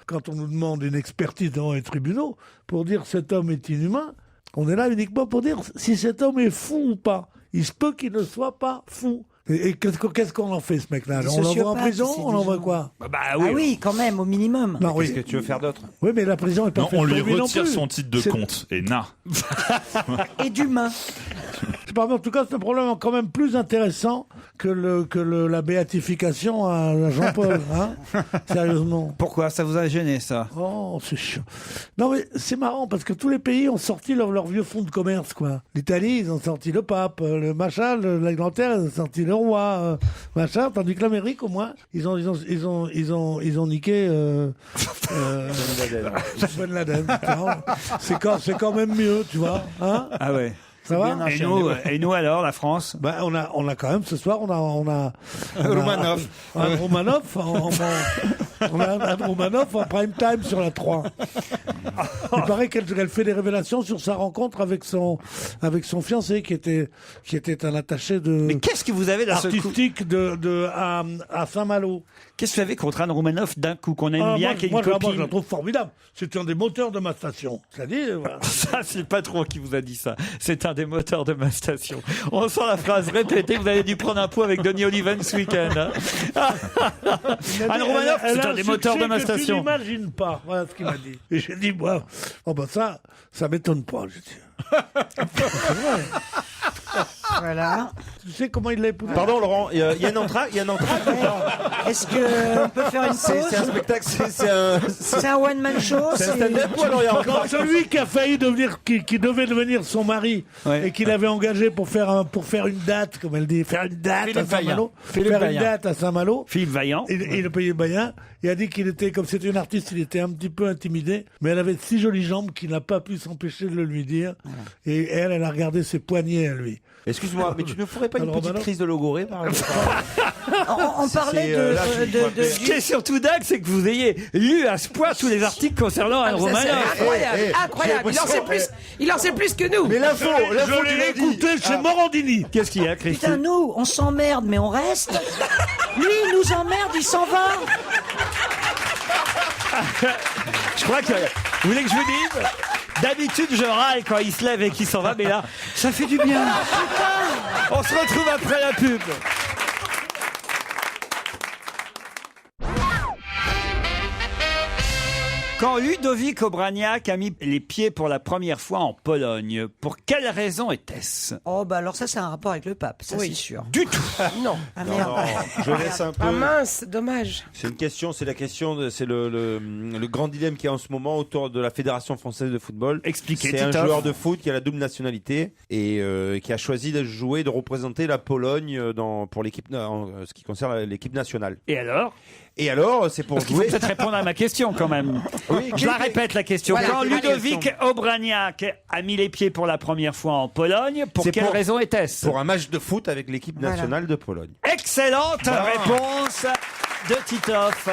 quand on nous demande une expertise devant les tribunaux, pour dire cet homme est inhumain, on est là uniquement pour dire si cet homme est fou ou pas. Il se peut qu'il ne soit pas fou. Et qu'est-ce qu'on en fait, ce mec-là? On l'envoie en prison? On l'envoie quoi? Oui, quand même, au minimum. Non, Qu'est-ce que tu veux faire d'autre? Oui, mais la prison est pas faite on lui pour lui non retire plus. son titre de comte, et Et d'humain. En tout cas, c'est un problème quand même plus intéressant que la béatification à Jean-Paul. Hein. Sérieusement. Pourquoi? Ça vous a gêné, ça? Oh, c'est chiant. Non, mais c'est marrant, parce que tous les pays ont sorti leur vieux fonds de commerce, quoi. L'Italie, ils ont sorti le pape, le machin, l'Angleterre, ils ont sorti le roi, machin, tandis que l'Amérique, au moins, ils ont niqué Ben Laden. C'est quand même mieux, tu vois. Hein? Ah ouais. Ça va? Et nous alors, la France? On a quand même ce soir, on a Romanov. Un Romanov on a un Romanov en prime time sur la 3. Il paraît qu'elle fait des révélations sur sa rencontre avec son fiancé qui était un attaché de. Mais qu'est-ce que vous avez artistique à Saint-Malo? Qu'est-ce que vous avez contre Anne Romanoff d'un coup qu'on aime bien, qui est une copine? Moi, je la trouve formidable. C'est un des moteurs de ma station. C'est-à-dire, voilà. Ça, c'est le patron qui vous a dit ça. C'est un des moteurs de ma station. On sent la phrase répétée. Vous avez dû prendre un pot avec Donny Oliven ce week-end. Hein. Anne Romanoff, c'est un des moteurs de ma station. Tu n'imagines pas. Voilà ce qu'il m'a dit. Et j'ai dit, moi, ça m'étonne pas. J'ai dit. C'est vrai. Voilà. Tu sais comment il l'a épousé? Pardon, Laurent, il y a un entracte. Est-ce qu'on peut faire une pause? C'est un spectacle, c'est un one-man show. C'est un stand-up ou alors il y a encore celui qui a failli devenir, qui devait devenir son mari et qu'il avait engagé pour faire une date, comme elle dit, faire une date à Saint-Malo. Philippe Vaillant. Et le pays Vaillant. Il a dit qu'il était, comme c'était une artiste, il était un petit peu intimidé, mais elle avait de si jolies jambes qu'il n'a pas pu s'empêcher de le lui dire. Et elle a regardé ses poignets à lui. Excuse-moi, mais tu ne ferais pas une petite crise de logorée par exemple? On parlait de Ce qui est surtout dingue, c'est que vous ayez lu à ce point tous les articles concernant Anne Romanoff. Incroyable. Il en sait plus que nous. Mais l'info, je l'ai écouté chez Morandini. Qu'est-ce qu'il y a, Christine? Putain, nous, on s'emmerde, mais on reste. Lui, il nous emmerde, il s'en va. Je crois que... Vous voulez que je vous dise? D'habitude, je râle quand il se lève et qu'il s'en va, mais là, ça fait du bien. On se retrouve après la pub. Quand Ludovic Obraniak a mis les pieds pour la première fois en Pologne, pour quelle raison était-ce? Oh, bah alors ça, c'est un rapport avec le pape, ça c'est sûr. Du tout. Non. Ah Non, merde. non, je laisse un peu. Ah mince, dommage. C'est une question, c'est la question, c'est le grand dilemme qu'il y a en ce moment autour de la Fédération française de football. Expliquez, C'est un Titoff. joueur de foot qui a la double nationalité et qui a choisi de jouer, de représenter la Pologne pour l'équipe, en ce qui concerne l'équipe nationale. Et alors? Et alors, c'est pour Parce qu'il faut jouer. peut-être répondre à ma question quand même. Oui, Je la répète la question. Voilà, Quand quelle est la Ludovic question Obraniak a mis les pieds pour la première fois en Pologne, pour C'est quelle raison était-ce? Pour un match de foot avec l'équipe nationale de Pologne. Excellente réponse de Titoff.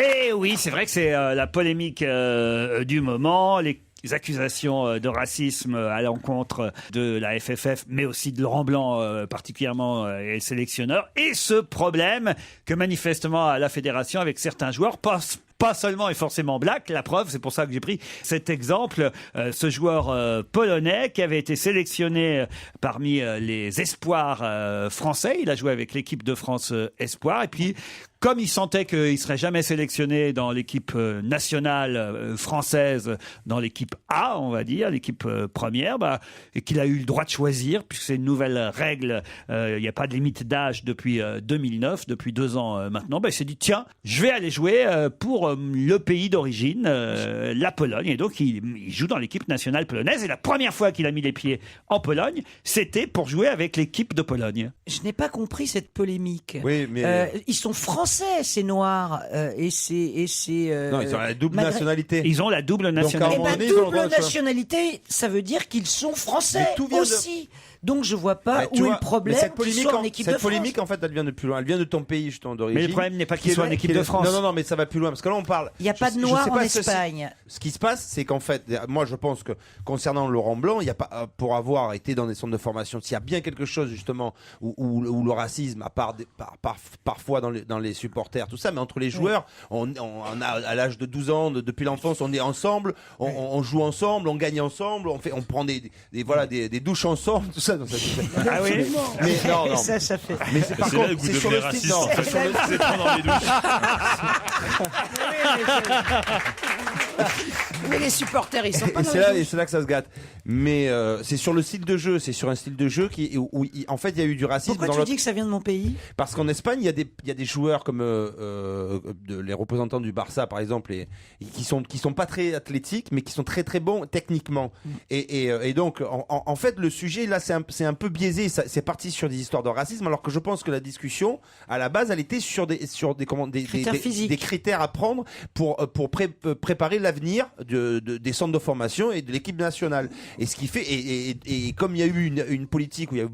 Et oui, c'est vrai que c'est la polémique du moment. Les accusations de racisme à l'encontre de la FFF, mais aussi de Laurent Blanc particulièrement et le sélectionneur. Et ce problème que manifestement à la fédération avec certains joueurs pas seulement et forcément black, la preuve, c'est pour ça que j'ai pris cet exemple, ce joueur polonais qui avait été sélectionné parmi les espoirs français, il a joué avec l'équipe de France espoir, et puis comme il sentait qu'il serait jamais sélectionné dans l'équipe nationale française, dans l'équipe A, on va dire, l'équipe première, et qu'il a eu le droit de choisir, puisque c'est une nouvelle règle, il n'y a pas de limite d'âge depuis 2009, depuis 2 ans maintenant, il s'est dit, tiens, je vais aller jouer pour le pays d'origine, la Pologne, et donc il joue dans l'équipe nationale polonaise, et la première fois qu'il a mis les pieds en Pologne, c'était pour jouer avec l'équipe de Pologne. Je n'ai pas compris cette polémique. Oui, mais ils sont français, ces Noirs, et c'est. Non, ils ont la double nationalité. Ils ont la double nationalité. Eh ben, double nationalité, ça veut dire qu'ils sont français Mais tout vient de- aussi. Donc je vois pas Bah, tu où est vois, le problème mais cette qu'ils polémique, soient en équipe de cette France. polémique, en fait, elle vient de plus loin. Elle vient de ton pays, justement, d'origine. Mais le problème n'est pas qu'il Qui est soit en vrai- équipe qui est- de France. Non, non, non, mais ça va plus loin. Parce que là, on parle. Il n'y a pas de je Noirs sais en pas Espagne. Ce qui se passe, c'est qu'en fait, moi, je pense que concernant Laurent Blanc, il y a pas, pour avoir été dans des centres de formation, s'il y a bien quelque chose, justement, où le racisme, à part parfois dans les supporters, tout ça, mais entre les joueurs, on a, à l'âge de 12 ans, depuis l'enfance, on est ensemble, on joue ensemble, on gagne ensemble, on prend des douches ensemble, tout ça. Ah oui. Mais non, non. Ça fait. Mais c'est par C'est là contre, que vous c'est sur devenez le style. raciste, en fait. C'est dans les douches. Mais les supporters, ils sont pas Et dans c'est les là, douches. et c'est là que ça se gâte. Mais c'est sur le style de jeu, c'est sur un style de jeu où en fait il y a eu du racisme. Pourquoi dans tu l'autre- dis que ça vient de mon pays? Parce qu'en Espagne, il y a des joueurs comme les représentants du Barça, par exemple, qui sont pas très athlétiques, mais qui sont très très bons techniquement. Et donc, en fait, le sujet là, c'est un peu biaisé. C'est parti sur des histoires de racisme, alors que je pense que la discussion, à la base, elle était sur des Critères physiques. des critères à prendre pour préparer l'avenir des centres de formation et de l'équipe nationale. Et ce qui fait, et comme il y a eu une politique où il y a eu,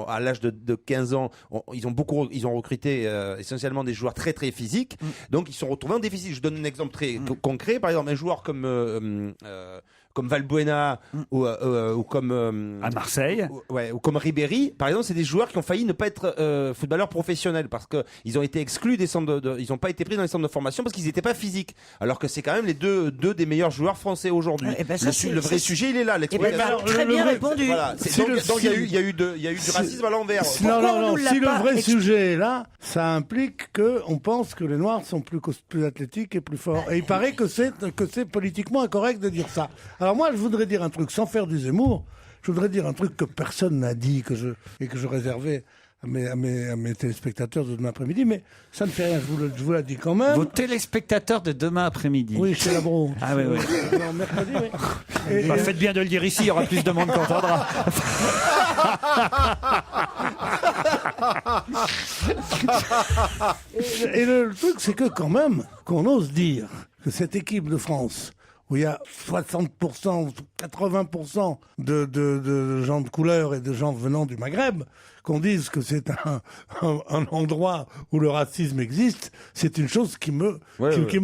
à l'âge de 15 ans, ils ont recruté essentiellement des joueurs très très physiques, donc ils sont retrouvés en déficit. Je donne un exemple très concret, par exemple un joueur comme Valbuena ou comme à Marseille, ou comme Ribéry, par exemple, c'est des joueurs qui ont failli ne pas être footballeurs professionnels parce que ils ont été exclus des centres ils n'ont pas été pris dans les centres de formation parce qu'ils n'étaient pas physiques, alors que c'est quand même les deux des meilleurs joueurs français aujourd'hui. Eh ben ça, Le vrai sujet, il est là. Eh ben, très bien répondu. Voilà. Donc il y a eu du racisme à l'envers. Non, nous l'a si le pas vrai sujet est là, ça implique qu'on pense que les Noirs sont plus athlétiques et plus forts. Et il paraît que c'est politiquement incorrect de dire ça. Alors moi, je voudrais dire un truc, sans faire du Zemmour, je voudrais dire un truc que personne n'a dit et que je réservais à mes téléspectateurs de demain après-midi, mais ça ne fait rien, je vous l'ai dit quand même. Vos téléspectateurs de demain après-midi. Oui, chez Labro. Ah oui, oui. Non, mercredi, oui. Faites bien de le dire ici, il y aura plus de monde qu'on entendra. Et le truc, c'est que quand même, qu'on ose dire que cette équipe de France, où il y a 60%, 80% de gens de couleur et de gens venant du Maghreb, qu'on dise que c'est un endroit où le racisme existe, c'est une chose qui me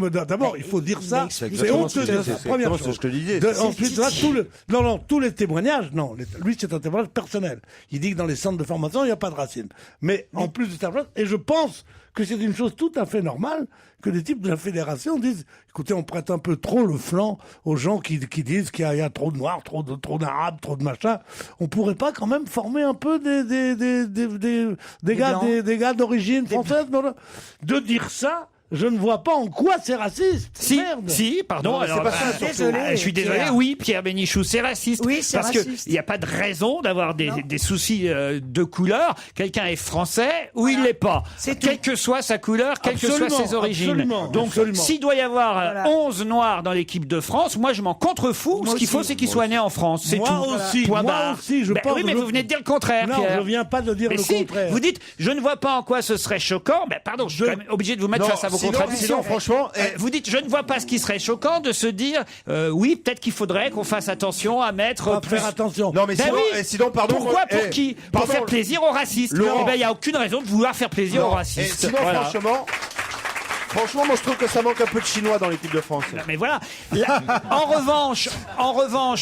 donne. D'abord, il faut dire ça, c'est honteux de ça. Première chose. C'est ce que je te disais. Ensuite, là, tous les témoignages, lui, c'est un témoignage personnel. Il dit que dans les centres de formation, il n'y a pas de racisme. Mais en plus de ça, et je pense que c'est une chose tout à fait normale que les types de la fédération disent, écoutez, on prête un peu trop le flanc aux gens qui disent qu'il y a trop de noirs, trop d'arabes, trop de machins. On pourrait pas quand même former un peu des gars d'origine française, de dire ça, je ne vois pas en quoi c'est raciste. Si, Merde. si, pardon. Non, mais alors, c'est pas ça, surtout. désolé, je suis désolé. Pierre. Oui, Pierre Bénichou, c'est raciste. Oui, c'est parce raciste. qu'il n'y a pas de raison d'avoir des soucis de couleur. Quelqu'un est français ou il l'est pas. Quelle que soit sa couleur, quelles que soient ses origines. Absolument, Donc, absolument. s'il doit y avoir 11 noirs dans l'équipe de France, moi je m'en contrefous. Ce qu'il faut, c'est qu'ils soient nés en France. C'est Moi tout. aussi, Point moi barre. aussi, je pense Oui, mais que vous venez de dire le contraire. Non, Pierre. je viens pas de dire Mais le si, contraire. vous dites, je ne vois pas en quoi ce serait choquant. Pardon, je suis quand même obligé de vous mettre Non, face à vos sinon, contradictions. franchement, vous dites, je ne vois pas ce qui serait choquant de se dire, oui, peut-être qu'il faudrait qu'on fasse attention à mettre. Pas faire attention. Non, mais Ben sinon, oui. sinon, pardon. Pourquoi Pour qui Pour pardon, faire plaisir aux racistes. Laurent. Eh ben, il n'y a aucune raison de vouloir faire plaisir aux racistes. Sinon, Voilà. franchement, moi je trouve que ça manque un peu de chinois dans l'équipe de France. Mais voilà. Là, en revanche,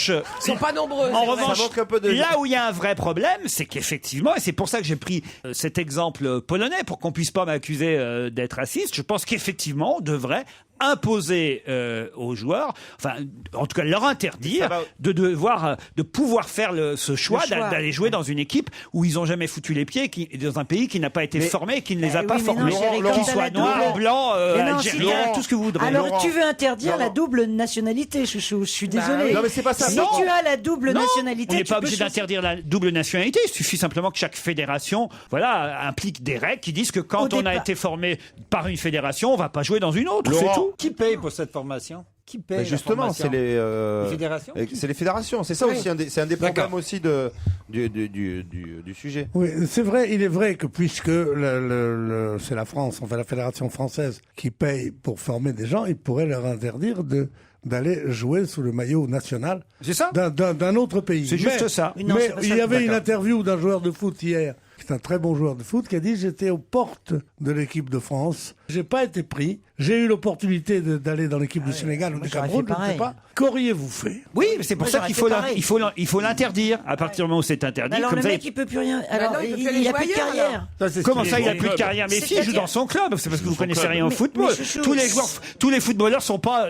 Ils sont pas nombreux. en c'est vrai. revanche, Ça manque un peu de- là où il y a un vrai problème, c'est qu'effectivement, et c'est pour ça que j'ai pris cet exemple polonais, pour qu'on puisse pas m'accuser d'être raciste, je pense qu'effectivement, on devrait imposer aux joueurs, enfin, en tout cas leur interdire de pouvoir faire ce choix, Le choix. d'aller jouer dans une équipe où ils ont jamais foutu les pieds, dans un pays qui n'a pas été formé, qui ne les a Eh pas oui, mais non, formés, chérie, quand qu'ils t'as soient la noirs, double- blancs, Mais non, algériens, si t'as- tout ce que vous voudrez. Alors tu veux interdire la double nationalité, chouchou. Je suis désolé. Non, mais c'est pas ça. Si Non. tu as la double Non, nationalité, on n'est tu pas peux obligé choisir. d'interdire la double nationalité. Il suffit simplement que chaque fédération, implique des règles qui disent que quand Au on a départ. été formé par une fédération, on va pas jouer dans une autre. C'est Laurent. tout. Qui paye pour cette formation? Qui paye Mais la justement, formation? c'est les fédérations. C'est les fédérations. C'est ça Oui. aussi, c'est un des D'accord. problèmes aussi du sujet. Oui, c'est vrai, il est vrai que puisque c'est la France, enfin la Fédération française qui paye pour former des gens, il pourrait leur interdire d'aller jouer sous le maillot national d'un autre pays. C'est juste ça. Mais Non, c'est pas ça, il y avait une d'accord. interview d'un joueur de foot hier, qui est un très bon joueur de foot, qui a dit: j'étais aux portes de l'équipe de France, j'ai pas été pris, j'ai eu l'opportunité d'aller dans l'équipe du Sénégal ou du j'aurais Cameroun, fait je ne sais pareil. pas. Qu'auriez-vous fait? Oui, mais c'est pour Moi, ça j'aurais qu'il fait faut, pareil. il faut l'interdire. À partir du moment où c'est interdit, Alors comme le ça, mec, il peut plus rien. Alors non, il peut plus il aller a jouer plus de ailleurs, carrière. comment ça, il a plus de carrière? Mais si, il joue C'est-à-dire- dans son club. C'est parce que vous connaissez rien au Mais- football. mais chouchou, Tous les footballeurs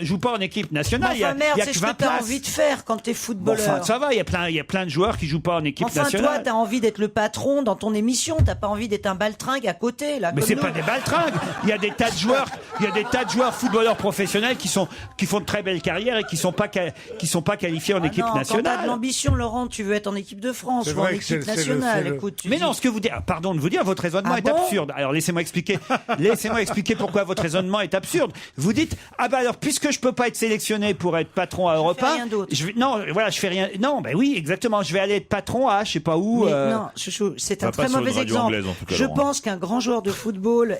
jouent pas en équipe nationale. Enfin il y a merde, c'est que ce que 20 t'as places. envie de faire quand t'es Bon, footballeur. enfin, ça va. Il y a plein de joueurs qui jouent pas en équipe Enfin, nationale. toi, t'as envie d'être le patron dans ton émission. T'as pas envie d'être un baltringue à côté, là. Mais comme c'est nous. pas des baltringues. Il y a des tas de joueurs footballeurs professionnels qui font de très belles carrières et qui sont pas qualifiés en équipe Non, quand t'as de nationale. l'ambition, Laurent, tu veux être en équipe de France C'est ou en vrai que équipe c'est le- nationale. c'est le- Écoute, tu Mais dis- non, ce que vous dites, pardon de vous dire, votre raisonnement Ah est bon absurde. Alors laissez-moi expliquer. Laissez-moi expliquer pourquoi votre raisonnement est absurde. Vous dites, alors puisque je peux pas être sélectionné pour être patron à Europe 1, rien d'autre. je fais rien. Non, ben oui, exactement. Je vais aller être patron à je sais pas où. Mais non, chouchou, c'est un Bah, pas très sur une mauvais radio exemple. anglaise, en tout cas, Je Laurent. pense qu'un grand joueur de football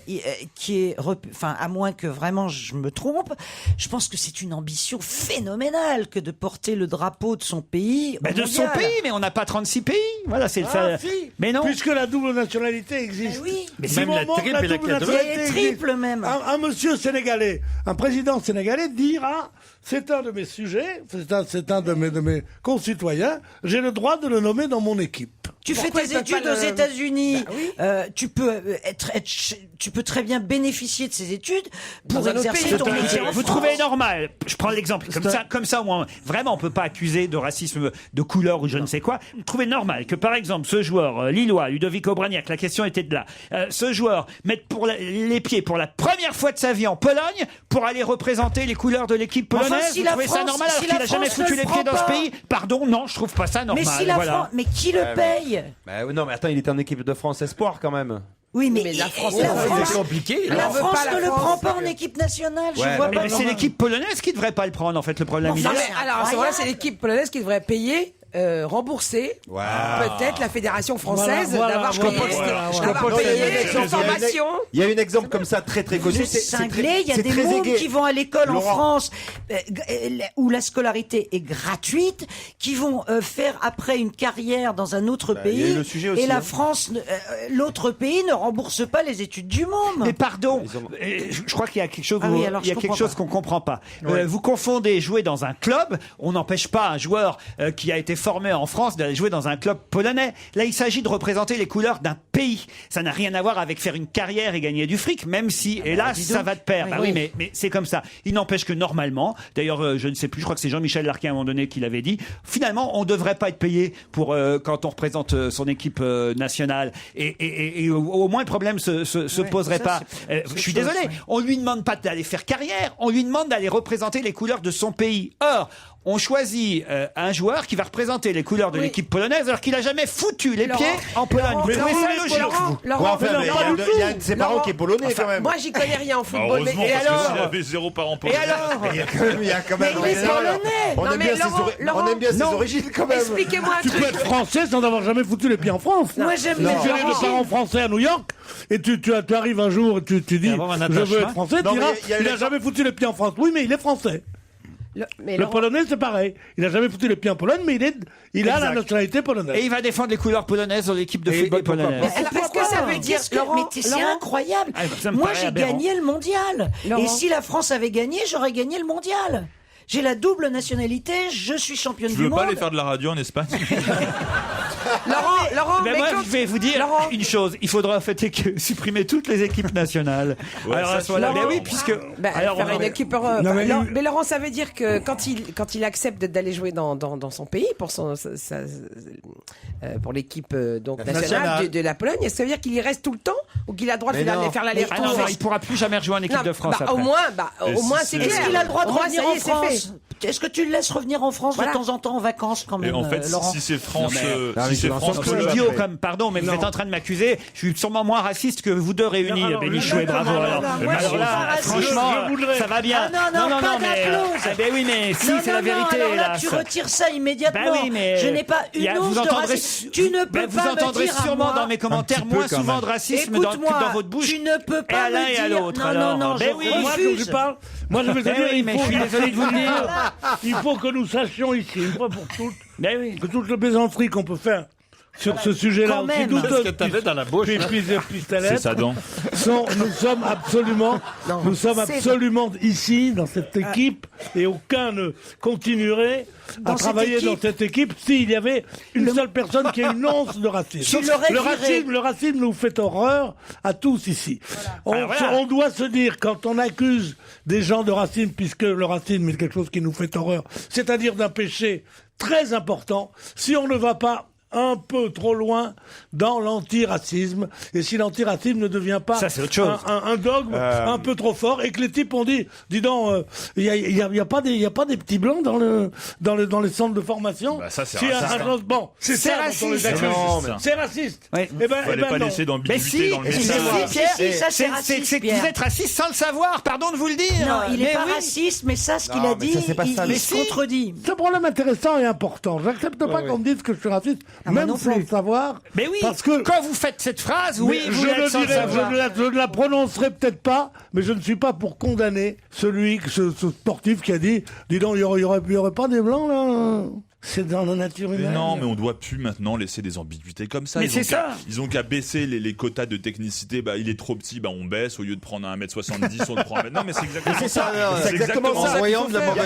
qui est, enfin, à moins que vraiment je me trompe, je pense que c'est une ambition phénoménale que de porter le drapeau de son pays. Ben, au de son mondial. pays, mais on n'a pas 36 pays. Voilà, c'est le Ah, fait. si. Mais non. Puisque la double nationalité existe. Oui. Mais Du même la moment que triple et la double quadruple. nationalité Et existe, triple même. un monsieur sénégalais, un président sénégalais dira: c'est un de mes sujets, c'est un de mes concitoyens, j'ai le droit de le nommer dans mon équipe. Tu fais Pourquoi tes ils peuvent études pas aux le- États-Unis, Bah oui. tu peux très bien bénéficier de ces études pour Dans un autre exercer pays. ton C'est un- métier en Vous France. trouvez normal? Je prends l'exemple comme ça au moins. Vraiment, on peut pas accuser de racisme de couleur ou je ne sais quoi. Vous trouvez normal que par exemple ce joueur lillois, Ludovic Obraniak, la question était de là, ce joueur mette les pieds pour la première fois de sa vie en Pologne pour aller représenter les couleurs de l'équipe Enfin, polonaise? si Vous la trouvez ça France- normal alors si qu'il la a jamais France ne foutu le les pieds prend dans ce pas. pays? Pardon, non, je trouve pas ça normal. Mais si la Voilà. France, mais qui le paye? Bah, non, mais attends, il était en équipe de France Espoir quand même. Oui, mais la France, la c'est France, compliqué. la On veut France pas la ne le France, prend pas parce en que- équipe nationale. Je Ouais, vois Mais pas. c'est comment- l'équipe polonaise qui devrait pas le prendre en fait le problème. Enfin, il est Non, là. mais alors, à ce moment-là, c'est l'équipe polonaise qui devrait payer, rembourser peut-être la fédération française Voilà, d'avoir voilà, payé, voilà, voilà. d'avoir Non, il y a payé un exemple, une formation. Il y a un exemple comme ça très Vous connu. êtes cinglés, il y a c'est des très mômes aigué. qui vont à l'école en Laurent. France où la scolarité est gratuite, qui vont faire après une carrière dans un autre il y a eu pays. le sujet aussi, Et la hein. France, l'autre pays ne rembourse pas les études du môme. Mais pardon, je crois qu'il y a quelque chose, Ah oui, alors il y a je quelque comprends chose qu'on comprend pas. Vous confondez jouer dans un club. On n'empêche pas un joueur qui a été formé en France d'aller jouer dans un club polonais. Là, il s'agit de représenter les couleurs d'un pays. Ça n'a rien à voir avec faire une carrière et gagner du fric, même si, hélas, ça va de pair. Bah oui, mais c'est comme ça. Il n'empêche que normalement, d'ailleurs, je ne sais plus, je crois que c'est Jean-Michel Larquin à un moment donné qui l'avait dit, finalement, on ne devrait pas être payé pour quand on représente son équipe nationale. Et au moins, le problème se poserait pas. Je suis désolé, on lui demande pas d'aller faire carrière, on lui demande d'aller représenter les couleurs de son pays. Or, on choisit un joueur qui va représenter les couleurs de l'équipe polonaise alors qu'il a jamais foutu les pieds en Pologne. Mais ça logique. Laurent, il y a un de ses parents qui est polonais quand même. Moi, j'y connais rien en football. Heureusement, mais parce alors que s'il avait 0 parents polonais. Et alors Il y a quand même. Mais il est polonais. On aime bien ses origines quand même. Expliquez-moi un Tu truc. peux être français sans avoir jamais foutu les pieds en France. Moi, j'aime les Tu as des parents français à New York et tu arrives un jour et tu dis je veux être français. Tu diras il a jamais foutu les pieds en France. Oui, mais il est français. Le polonais, c'est pareil. Il n'a jamais foutu les pieds en Pologne, mais il a la nationalité polonaise. Et il va défendre les couleurs polonaises dans l'équipe de football polonaise. Qu'est-ce que ça veut dire, Laurent? C'est incroyable. Ça me Moi, paraît j'ai aberrant. gagné le mondial. Et si la France avait gagné, j'aurais gagné le mondial. J'ai la double nationalité, je suis championne Tu du veux monde. pas aller faire de la radio en Espagne? Laurent, Mais moi, je vais vous dire une chose. Il faudra en fait supprimer toutes les équipes nationales. Ouais, alors ça, à ce moment-là, Laurent, mais oui, puisque alors faire une équipe mais Laurent, ça veut dire que quand il accepte d'aller jouer dans son pays pour pour l'équipe donc nationale de la Pologne, est-ce que ça veut dire qu'il y reste tout le temps ou qu'il a le droit de faire l'aller-retour? non, il pourra plus jamais rejoindre en équipe de France. Au moins, c'est clair. Est-ce qu'il a le droit de revenir en c'est France? fait. Est-ce que tu le laisses revenir en France de temps en temps en vacances quand même, Et en fait, Laurent? si c'est France, C'est idiot comme, pardon, mais vous êtes en train de m'accuser. Je suis sûrement moins raciste que vous deux réunis, Bénichou et Bravo. Alors là, franchement, ça va bien. Non, pas mais d'applause. ben oui, mais si, c'est la vérité. Alors là, tu retires ça immédiatement. Ben oui, mais je n'ai pas une once de racisme. Tu ne peux vous pas me entendrez dire à sûrement moi. dans mes commentaires moins souvent de racisme que dans votre bouche. Tu ne peux Et pas à l'un me et à dire. l'autre. Non, Ben oui, Moi, quand je parle, moi je vais te dire, mais je suis désolé de vous le dire. il faut que nous sachions ici, une fois pour toutes, Ben oui. que toute le plaisanterie qu'on peut faire sur ce sujet-là, Quand même. Qu'est-ce que t'avais dans la bouche? C'est sa dent. nous sommes absolument ici, dans cette équipe, et aucun ne continuerait à travailler dans cette équipe s'il y avait une seule personne qui a une once de racisme. Le racisme nous fait horreur à tous ici. On doit se dire, quand on accuse des gens de racisme, puisque le racisme est quelque chose qui nous fait horreur, c'est-à-dire d'un péché très important, si on ne va pas un peu trop loin dans l'antiracisme, et si l'antiracisme ne devient pas un dogme un peu trop fort, et que les types ont dit, dis donc, il y a pas des petits blancs dans les centres de formation. Bah ça, c'est raciste. Bon, c'est raciste. C'est raciste. Oui. Il fallait pas laisser d'ambiguïté dans le message. C'est raciste. C'est que vous êtes raciste sans le savoir, pardon de vous le dire. Non, il n'est pas raciste, mais ça, ce qu'il a dit, il se contredit. C'est un problème intéressant et important. J'accepte pas qu'on me dise que je suis raciste, même sans le savoir. Mais oui, parce que quand vous faites cette phrase, oui, vous l'êtes sans le savoir. Je ne la prononcerai peut-être pas, mais je ne suis pas pour condamner ce sportif qui a dit, dis donc, il y aurait pas des blancs là. C'est dans la nature humaine. Non, mais on doit plus maintenant laisser des ambiguïtés comme ça. Mais c'est ça. Ils ont qu'à baisser les quotas de technicité. Bah, il est trop petit, bah, on baisse. Au lieu de prendre un 1m70, on le prend 1 m. Non, mais c'est exactement ça. C'est exactement ça.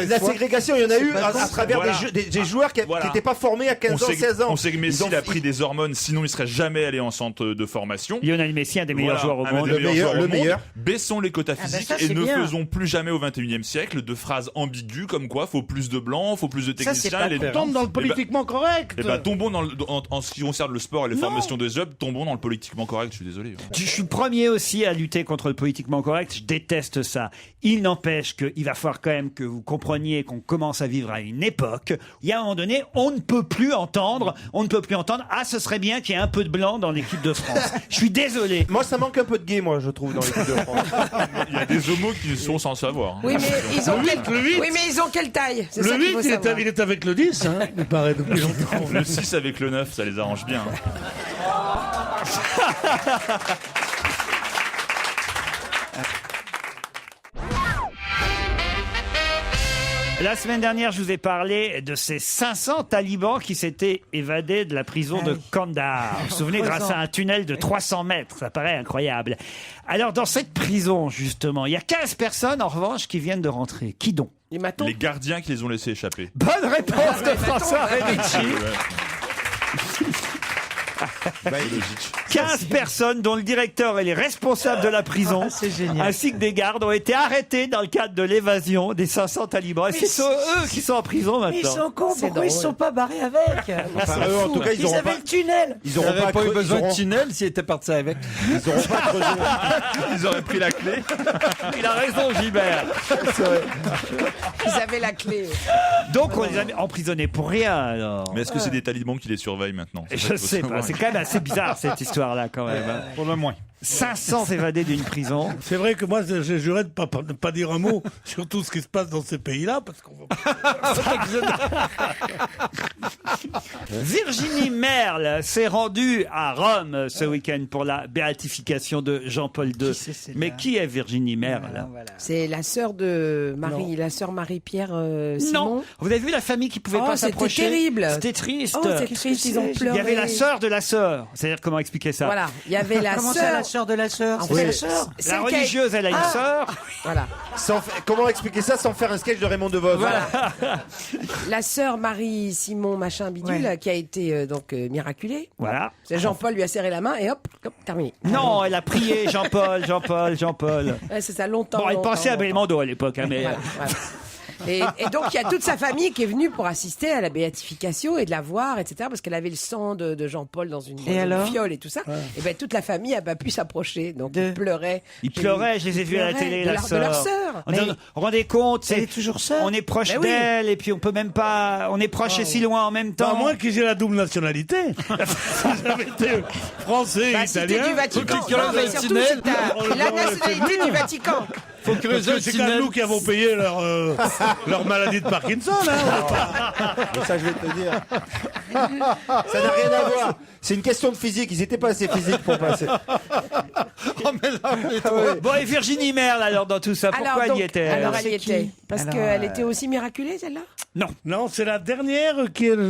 La ségrégation, il y en a eu à travers des joueurs qui n'étaient pas formés à 15 ans, 16 ans. On sait que Messi a pris des hormones, sinon il serait jamais allé en centre de formation. Lionel Messi, un des meilleurs joueurs au monde. Le meilleur. Baissons les quotas physiques et ne faisons plus jamais au 21e siècle de phrases ambiguës comme quoi faut plus de blancs, faut plus de techniciens. Tombe dans le politiquement correct. Eh ben, tombons en ce qui concerne le sport et les formations des jeunes, tombons dans le politiquement correct, je suis désolé. Je suis le premier aussi à lutter contre le politiquement correct, je déteste ça. Il n'empêche qu'il va falloir quand même que vous compreniez qu'on commence à vivre à une époque, il y a un moment donné, on ne peut plus entendre, ah ce serait bien qu'il y ait un peu de blanc dans l'équipe de France. Je suis désolé. Moi ça manque un peu de gay, moi je trouve, dans l'équipe de France. Il y a des homos qui sont sans savoir. Oui, mais ils ont quelle taille? C'est le ça 8, il est avec le 10, hein, il paraît depuis longtemps. Le 6 avec le 9, ça les arrange bien. La semaine dernière, je vous ai parlé de ces 500 talibans qui s'étaient évadés de la prison de Kandahar. Vous vous souvenez, grâce à un tunnel de 300 mètres. Ça paraît incroyable. Alors, dans cette prison, justement, il y a 15 personnes, en revanche, qui viennent de rentrer. Qui donc? Les gardiens qui les ont laissés échapper. Bonne réponse de François Renucci. 15 personnes, dont le directeur et les responsables de la prison, ainsi que des gardes, ont été arrêtés dans le cadre de l'évasion des 500 talibans. Et c'est eux qui sont en prison maintenant. Ils sont cons, pourquoi ils ne sont pas barrés avec? Enfin, eux, en tout cas, ils avaient le tunnel. Ils n'auraient pas eu besoin de tunnel s'ils étaient partis avec. Ils n'auraient pas creusé. Ils auraient pris la clé. Il a raison, Gilbert. Ils avaient la clé. Donc on les a emprisonnés pour rien alors. Mais est-ce que c'est des talibans qui les surveillent maintenant? Je sais pas, c'est quand même assez bizarre cette histoire-là quand même. Pour le moins. 500 évadés d'une prison. C'est vrai que moi, j'ai juré de ne pas dire un mot sur tout ce qui se passe dans ces pays-là, parce qu'on Virginie Merle s'est rendue à Rome ce week-end pour la béatification de Jean-Paul II. Mais qui est Virginie Merle? C'est la sœur de Marie, la sœur Marie-Pierre Simon. Non, vous avez vu la famille qui pouvait pas s'approcher? C'était terrible. C'était triste. Oh, c'est triste, ils ont pleuré. Il y avait la sœur de la sœur. C'est-à-dire comment expliquer ça? Voilà, il y avait la Comment ça, la sœur de la sœur? Oui. La sœur. La religieuse, elle a une sœur. Voilà. Comment expliquer ça sans faire un sketch de Raymond DeVos? Voilà. La sœur Marie Simon machin bidule qui a été donc miraculée. Voilà. Jean-Paul lui a serré la main et hop, terminé. Non, elle a prié Jean-Paul. Ouais, c'est ça, longtemps. Bon, elle pensait à Belmondo à l'époque, hein, mais. Voilà. Et donc, il y a toute sa famille qui est venue pour assister à la béatification et de la voir, etc. Parce qu'elle avait le sang de Jean-Paul dans une fiole et tout ça. Et ben toute la famille n'a pas pu s'approcher. Donc, ils pleuraient. Ils pleuraient, je les ai vus à la télé, de leur sœur. Vous vous rendez compte, Elle est toujours sœur. on est proche d'elle et puis on peut même pas. On est proche et si loin en même temps. À moins qu'ils aient la double nationalité. Si j'avais été français et Si t'es italien. du Vatican. Faut Non, mais surtout, si t'as la nationalité du Vatican. Faut Parce creuser que le c'est quand même tunnel. nous qui avons payé leur maladie de Parkinson. Mais ça, je vais te dire. Ça n'a rien à voir. C'est une question de physique. Ils n'étaient pas assez physiques pour passer. Bon, et Virginie Merle, alors, dans tout ça, pourquoi elle y était? Alors, elle y était. Parce Alors, qu'elle était aussi miraculée, celle-là? Non, c'est la dernière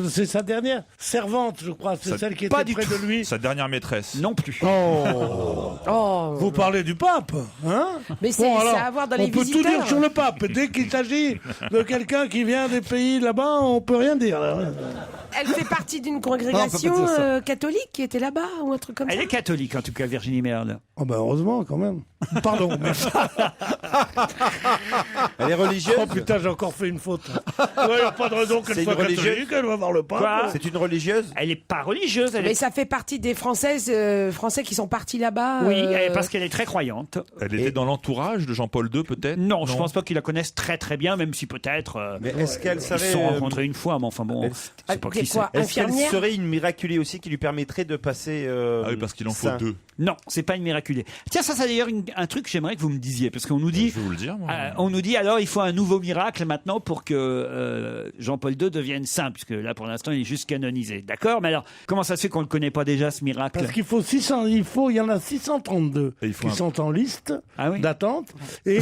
c'est sa dernière servante, je crois. C'est celle qui pas était du près tout. de lui. Sa dernière maîtresse. Non plus. Oh. Vous parlez du pape, hein? Mais c'est alors, à voir dans les on peut visiteurs. tout dire sur le pape. Dès qu'il s'agit de quelqu'un qui vient des pays là-bas, on peut rien dire. Elle fait partie d'une Non, on peut congrégation pas dire ça. catholique qui était là-bas ou un truc comme Elle ça. est catholique, en tout cas, Virginie Merle. Oh ben heureusement, quand même. Pardon, mais... Elle est religieuse. Oh putain, j'ai encore fait une faute. Il n'y a pas de raison qu'elle C'est soit une religieuse. catholique, elle va voir le pape. Quoi? C'est une religieuse. Elle est pas religieuse, elle Mais est. ça fait partie des Français qui sont partis là-bas. Oui, parce qu'elle est très croyante. Elle était dans l'entourage de Jean-Paul II, peut-être? Non, je pense pas qu'ils la connaissent très très bien, même si peut-être. Mais est-ce qu'elle Ils serait se sont rencontrés une fois, mais enfin bon. C'est pas qui c'est. quoi, Est-ce qu'elle infirmière serait une miraculée aussi qui lui permettrait de passer Ah oui, parce qu'il en faut saint. deux. Non, c'est pas une miraculée. Tiens, ça c'est d'ailleurs un truc que j'aimerais que vous me disiez, parce qu'on nous dit. Je vais vous le dire, moi. On nous dit alors il faut un nouveau miracle maintenant pour que Jean-Paul II devienne saint, puisque là pour l'instant il est juste canonisé. D'accord? Mais alors comment ça se fait qu'on ne le connaît pas déjà ce miracle? Parce qu'il faut 600, il y en a 632 Et il faut qui un- sont en liste Ah oui. d'attente, et il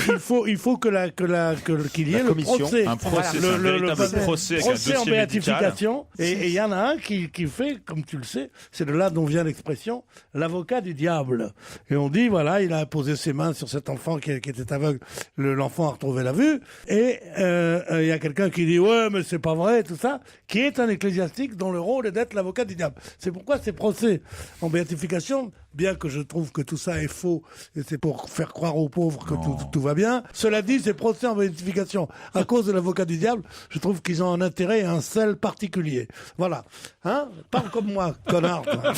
faut qu'il y ait le commission. procès. Un procès, c'est un véritable procès avec un procès en dossier béatification. Et il y en a un qui fait, comme tu le sais, c'est de là dont vient l'expression, l'avocat du diable. Et on dit, voilà, il a posé ses mains sur cet enfant qui était aveugle. L'enfant a retrouvé la vue. Et il y a quelqu'un qui dit, ouais, mais c'est pas vrai, tout ça, qui est un ecclésiastique dont le rôle est d'être l'avocat du diable. C'est pourquoi ces procès en béatification, bien que je trouve que tout ça est faux, et c'est pour faire croire aux pauvres que tout va bien. Cela dit, ces procès en béatification, à cause de l'avocat du diable, je trouve qu'ils ont un intérêt et un sel particulier. Voilà. Hein? Parle comme moi, connard. toi.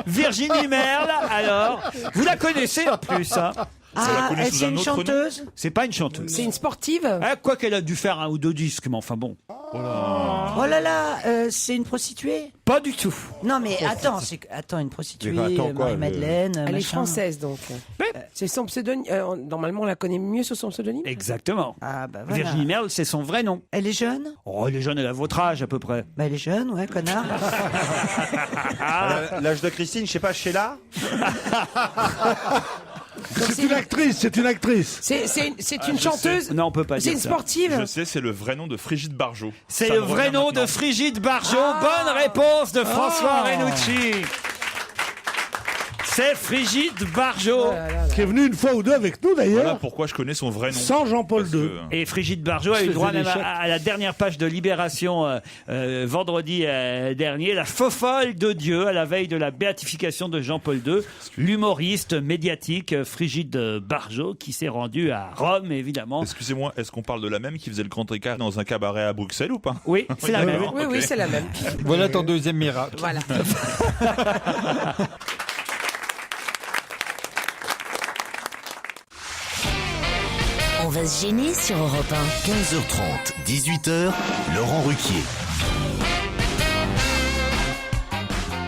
Virginie Merle, alors, vous la connaissez en plus, hein? Ah, c'est une chanteuse? C'est pas une chanteuse. C'est une sportive? Ah, quoi qu'elle a dû faire un ou deux disques, mais enfin bon. Oh là là, c'est une prostituée? Pas du tout. Non mais attends, une prostituée, Mais attends, quoi, Marie-Madeleine, Elle est machin. française donc. C'est son pseudonyme. Normalement, on la connaît mieux sous son pseudonyme. Exactement. Ah bah voilà. Virginie Merle, c'est son vrai nom. Elle est jeune? Oh, elle est jeune, elle a votre âge à peu près. Bah elle est jeune, ouais, connard. L'âge de Christine, je sais pas, Sheila. C'est une actrice, c'est une actrice. C'est une chanteuse? Non, on peut pas C'est dire une ça. sportive? Je sais, c'est le vrai nom de Frigide Barjot. C'est Ça le me vrai revient nom maintenant. de Frigide Barjot. Bonne réponse de François Renucci. C'est Frigide Barjot. Qui est venue une fois ou deux avec nous d'ailleurs. Voilà pourquoi je connais son vrai nom. Sans Jean-Paul II. Et Frigide Barjot a eu droit même à la dernière page de Libération vendredi dernier, la fofolle de Dieu à la veille de la béatification de Jean-Paul II, l'humoriste médiatique Frigide Barjot qui s'est rendu à Rome évidemment. Excusez-moi, est-ce qu'on parle de la même qui faisait le grand écart dans un cabaret à Bruxelles ou pas? Oui, c'est la même. Oui, c'est la même. Voilà ton deuxième miracle. Voilà. On va se gêner sur Europe 1. 15h30, 18h, Laurent Ruquier.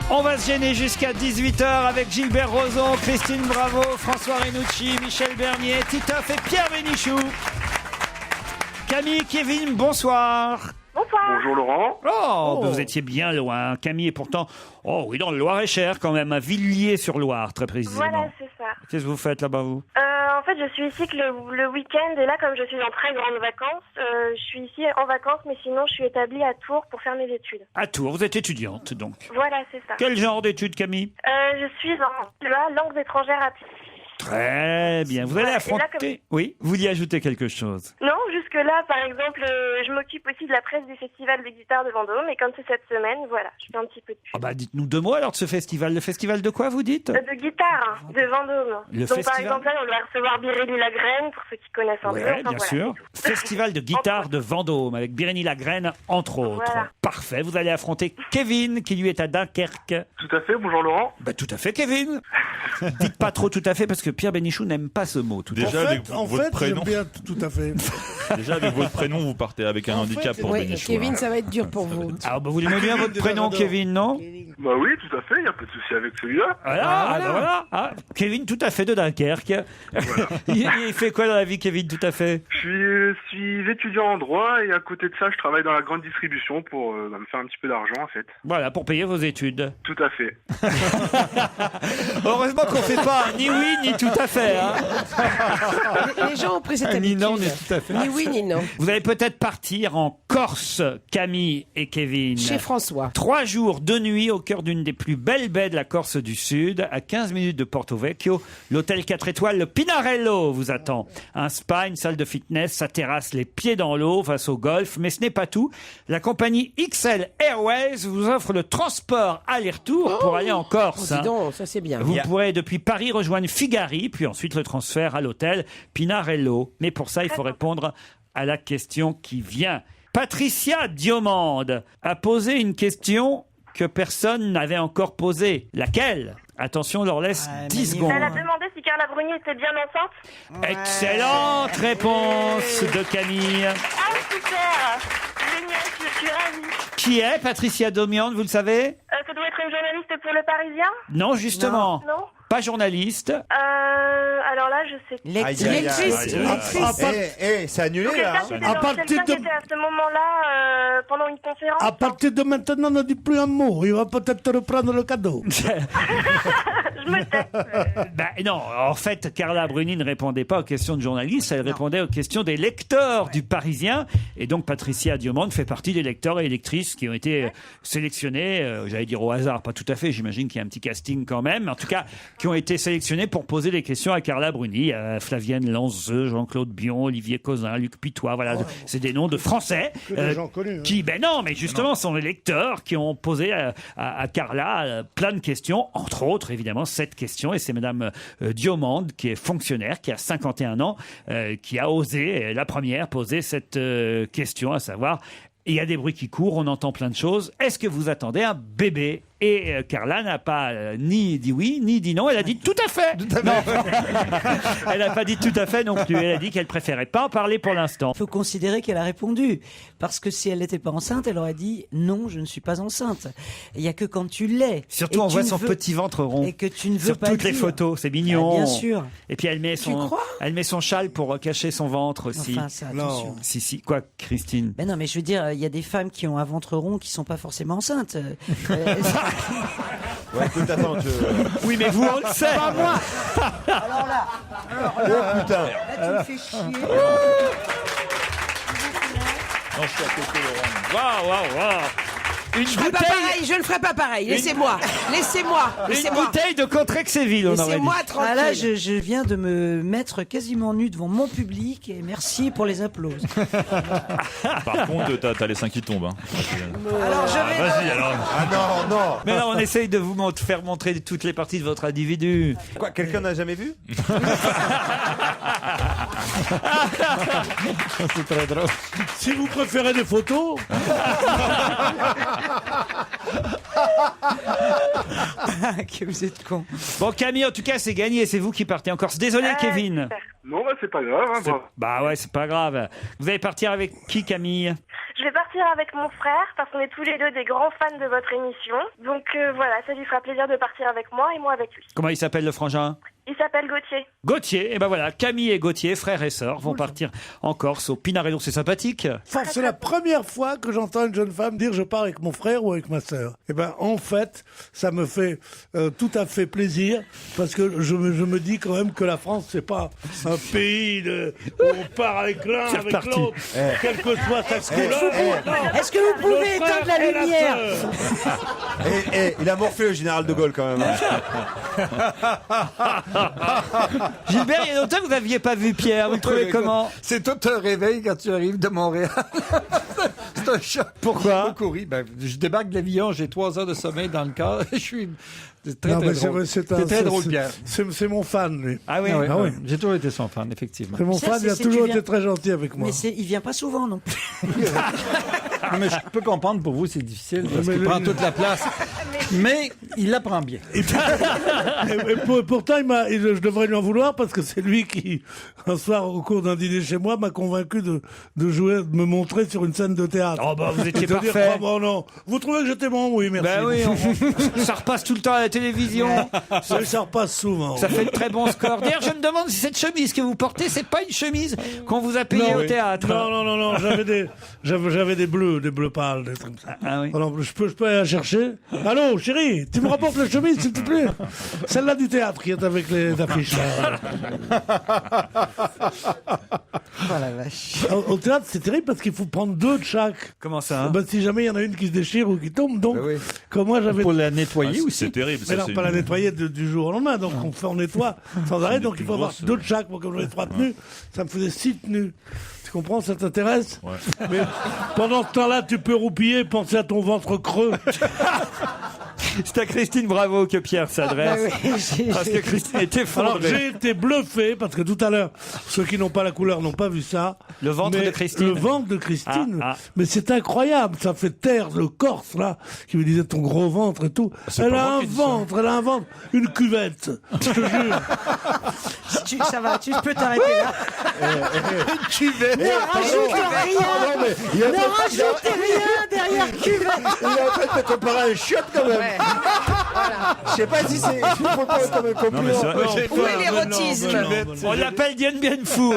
On va se gêner jusqu'à 18h avec Gilbert Rozon, Christine Bravo, François Renucci, Michel Bernier, Titoff et Pierre Bénichou. Camille, Kevin, bonsoir. Bonsoir. Bonjour Laurent. Oh, vous étiez bien loin. Camille est pourtant, oui, dans le Loir-et-Cher quand même, à Villiers-sur-Loire très précisément. Voilà, c'est ça. Qu'est-ce que vous faites là-bas vous? En fait, je suis ici que le week-end et là, comme je suis en très grandes vacances, je suis ici en vacances, mais sinon, je suis établie à Tours pour faire mes études. À Tours, vous êtes étudiante donc. Voilà, c'est ça. Quel genre d'études, Camille? Je suis en langues étrangères appliquées. Très bien. Vous allez affronter... Oui, vous vouliez ajouter quelque chose? Non, jusque-là, par exemple, je m'occupe aussi de la presse du Festival de guitare de Vendôme, et comme c'est cette semaine, voilà, je fais un petit peu de pub. Dites-nous 2 mots alors de ce festival. Le festival de quoi, vous dites? De guitare, de Vendôme. Donc, festival... par exemple, là, on doit recevoir Biréli Lagrène, pour ceux qui connaissent un peu. Oui, bien sûr. Festival de guitare de Vendôme, avec Biréli Lagrène, entre autres. Voilà. Parfait. Vous allez affronter Kevin, qui lui est à Dunkerque. Tout à fait, bonjour Laurent. Tout à fait, Kevin. Dites pas trop tout à fait, parce que Pierre Bénichou n'aime pas ce mot. Déjà, avec votre prénom. J'aime bien tout à fait. Déjà, avec votre prénom, vous partez avec un handicap pour Bénichou. Kevin, ça va être dur pour vous. Alors, vous l'aimez bien votre prénom, Kevin, non? Bah oui, tout à fait, il n'y a pas de souci avec celui-là. Voilà. Ah, Kevin, tout à fait de Dunkerque. Voilà. il fait quoi dans la vie, Kevin, tout à fait? Je suis étudiant en droit et à côté de ça, je travaille dans la grande distribution pour me faire un petit peu d'argent, en fait. Voilà, pour payer vos études. Tout à fait. Heureusement qu'on fait pas ni oui, ni tout à fait. Hein. Les gens ont pris cette habitude. Ni non, ni tout à fait. Ni oui, ni non. Vous allez peut-être partir en Corse, Camille et Kevin. Chez François. 3 jours, 2 nuits au cœur d'une des plus belles baies de la Corse du Sud, à 15 minutes de Porto Vecchio. L'hôtel 4 étoiles, le Pinarello, vous attend. Un spa, une salle de fitness, sa terrasse, les pieds dans l'eau face au golf. Mais ce n'est pas tout. La compagnie XL Airways vous offre le transport aller-retour pour aller en Corse. Dis donc, ça c'est bien. Vous pourrez depuis Paris rejoindre Figari, puis ensuite le transfert à l'hôtel Pinarello. Mais pour ça, il faut répondre à la question qui vient. Patricia Diomande a posé une question que personne n'avait encore posée. Laquelle? Attention, on leur laisse 10 secondes. Elle a demandé si Carla Bruni était bien enceinte. Excellente réponse de Camille. Ah, super. Génial, je suis ravie. Qui est Patricia Diomande, vous le savez? Ça doit être une journaliste pour Le Parisien? Non, justement. Non. Pas journaliste. Alors là, je sais. Lectrice. C'est annulé là. Quelqu'un qui était à ce moment-là pendant une conférence. À partir de maintenant, ne dis plus un mot. Il va peut-être reprendre le cadeau. Je me tais. Non, en fait, Carla Bruni ne répondait pas aux questions de journalistes, elle répondait aux questions des lecteurs du Parisien. Et donc, Patricia Diomande fait partie des lecteurs et lectrices qui ont été sélectionnés, j'allais dire au hasard, pas tout à fait, j'imagine qu'il y a un petit casting quand même, mais en tout cas, qui ont été sélectionnés pour poser des questions à Carla Bruni, Flavienne Lanzeux, Jean-Claude Bion, Olivier Causin, Luc Pitois, voilà, c'est des noms de Français des gens connus, hein. qui, non, mais justement, sont les lecteurs qui ont posé à Carla plein de questions, entre autres, évidemment, cette question, et c'est Madame Diomande, qui est fonctionnaire, qui a 51 ans, qui a osé, la première, poser cette question, à savoir, il y a des bruits qui courent, on entend plein de choses, est-ce que vous attendez un bébé? Et Carla n'a pas ni dit oui, ni dit non. Elle a dit tout à fait. Non. Elle n'a pas dit tout à fait non plus. Elle a dit qu'elle préférait pas en parler pour l'instant. Il faut considérer qu'elle a répondu. Parce que si elle n'était pas enceinte, elle aurait dit non, je ne suis pas enceinte. Il n'y a que quand tu l'es. Surtout, on voit son petit ventre rond. Et que tu ne veux sur pas toutes les dire. photos. C'est mignon. Bien sûr. Et puis elle met son châle pour cacher son ventre aussi. Enfin, ça, attention. Si. Quoi, Christine? Mais non, mais je veux dire, il y a des femmes qui ont un ventre rond qui sont pas forcément enceintes. Ouais, écoute, attends, Oui, mais vous, on le sait. Pas moi. Alors là, oh putain. Là, tu me fais chier. Non, je suis à côté, Laurent. Waouh. Je ne ferai pas pareil. Laissez-moi. Une bouteille de Contrexéville, on aurait dit. Laissez-moi tranquille. Ah là, je viens de me mettre quasiment nu devant mon public et merci pour les applaudissements. Par contre, t'as les seins qui tombent. Hein. Alors je vais. Vas-y, alors. Ah non. Mais là, on essaye de vous faire montrer toutes les parties de votre individu. Quoi, quelqu'un n'a jamais vu? C'est très drôle. Si vous préférez des photos. Que vous êtes con. Bon, Camille, en tout cas, c'est gagné. C'est vous qui partez en Corse. Désolé, Kevin. Non, bah c'est pas grave. Hein, Bah ouais, c'est pas grave. Vous allez partir avec qui, Camille? Je vais partir avec mon frère parce qu'on est tous les deux des grands fans de votre émission. Donc voilà, ça lui fera plaisir de partir avec moi et moi avec lui. Comment il s'appelle, le frangin? Il s'appelle Gauthier. Gauthier, et ben voilà, Camille et Gauthier, frères et sœurs, vont partir en Corse au Pinarello. C'est sympathique. Enfin, c'est la première fois que j'entends une jeune femme dire je pars avec mon frère ou avec ma sœur. Et ben en fait, ça me fait tout à fait plaisir parce que je me dis quand même que la France c'est pas un pays où on part avec l'un avec l'autre, quelle que soit sa couleur. Est-ce que vous pouvez éteindre la lumière? Il a morflé le général de Gaulle quand même. Gilbert, il y a longtemps que vous n'aviez pas vu Pierre. Vous le trouvez comment? C'est tout un réveil quand tu arrives de Montréal. C'est un choc. Pourquoi? Je débarque de l'avion, j'ai 3 heures de sommeil dans le corps. Je suis très drôle. C'est très drôle, Pierre. C'est mon fan, lui. Ah oui? Ah oui. J'ai toujours été son fan, effectivement. C'est mon fan, il a toujours été très gentil avec moi. Mais il vient pas souvent non plus. Non, mais je peux comprendre, pour vous, c'est difficile parce qu'il prend toute la place. Mais il la prend bien. Et pourtant, je devrais lui en vouloir parce que c'est lui qui, un soir, au cours d'un dîner chez moi, m'a convaincu de jouer, de me montrer sur une scène de théâtre. Oh bah, vous étiez Et de dire, parfait. oh, bon, non. Vous trouvez que j'étais bon? Oui, merci. Ben oui, ça repasse tout le temps à la télévision. Ça repasse souvent. Ça fait de très bons scores. D'ailleurs, je me demande si cette chemise que vous portez, c'est pas une chemise qu'on vous a payée au théâtre. Non. J'avais des bleus pâles, des trucs comme ça. Ah oui. Alors, je peux aller la chercher. Allô, chérie, tu me rapportes la chemise, s'il te plaît? Celle-là du théâtre qui est avec les affiches. Oh la vache. Au théâtre, c'est terrible parce qu'il faut prendre 2 de chaque. Comment ça? Si jamais il y en a une qui se déchire ou qui tombe, donc, comme moi j'avais. Pour la nettoyer aussi. C'est terrible. Mais non, pas la nettoyer du jour au lendemain, donc on nettoie sans arrêt, donc il faut avoir 2 de chaque. Moi, comme j'avais 3 tenues, ça me faisait 6 tenues. Tu comprends, ça t'intéresse? Ouais. Mais pendant ce temps-là, tu peux roupiller, penser à ton ventre creux. C'est à Christine Bravo que Pierre s'adresse. Parce que Christine était Alors effondrée. j'ai été bluffé, parce que tout à l'heure, ceux qui n'ont pas la couleur n'ont pas vu ça. Le ventre de Christine. Le ventre de Christine. Ah. Mais c'est incroyable, ça fait taire le Corse, là, qui me disait ton gros ventre et tout. Elle a un ventre, une cuvette. Je te jure. Ça va, tu peux t'arrêter là. Une cuvette. Ne rajoute rien. Ne rajoutez rien derrière cuvette. Il est en train de te comparer à un chiotte quand même. Je sais pas si c'est. Il faut pas comme un compliment. Où est l'érotisme? On l'appelle Dien Bien Fou.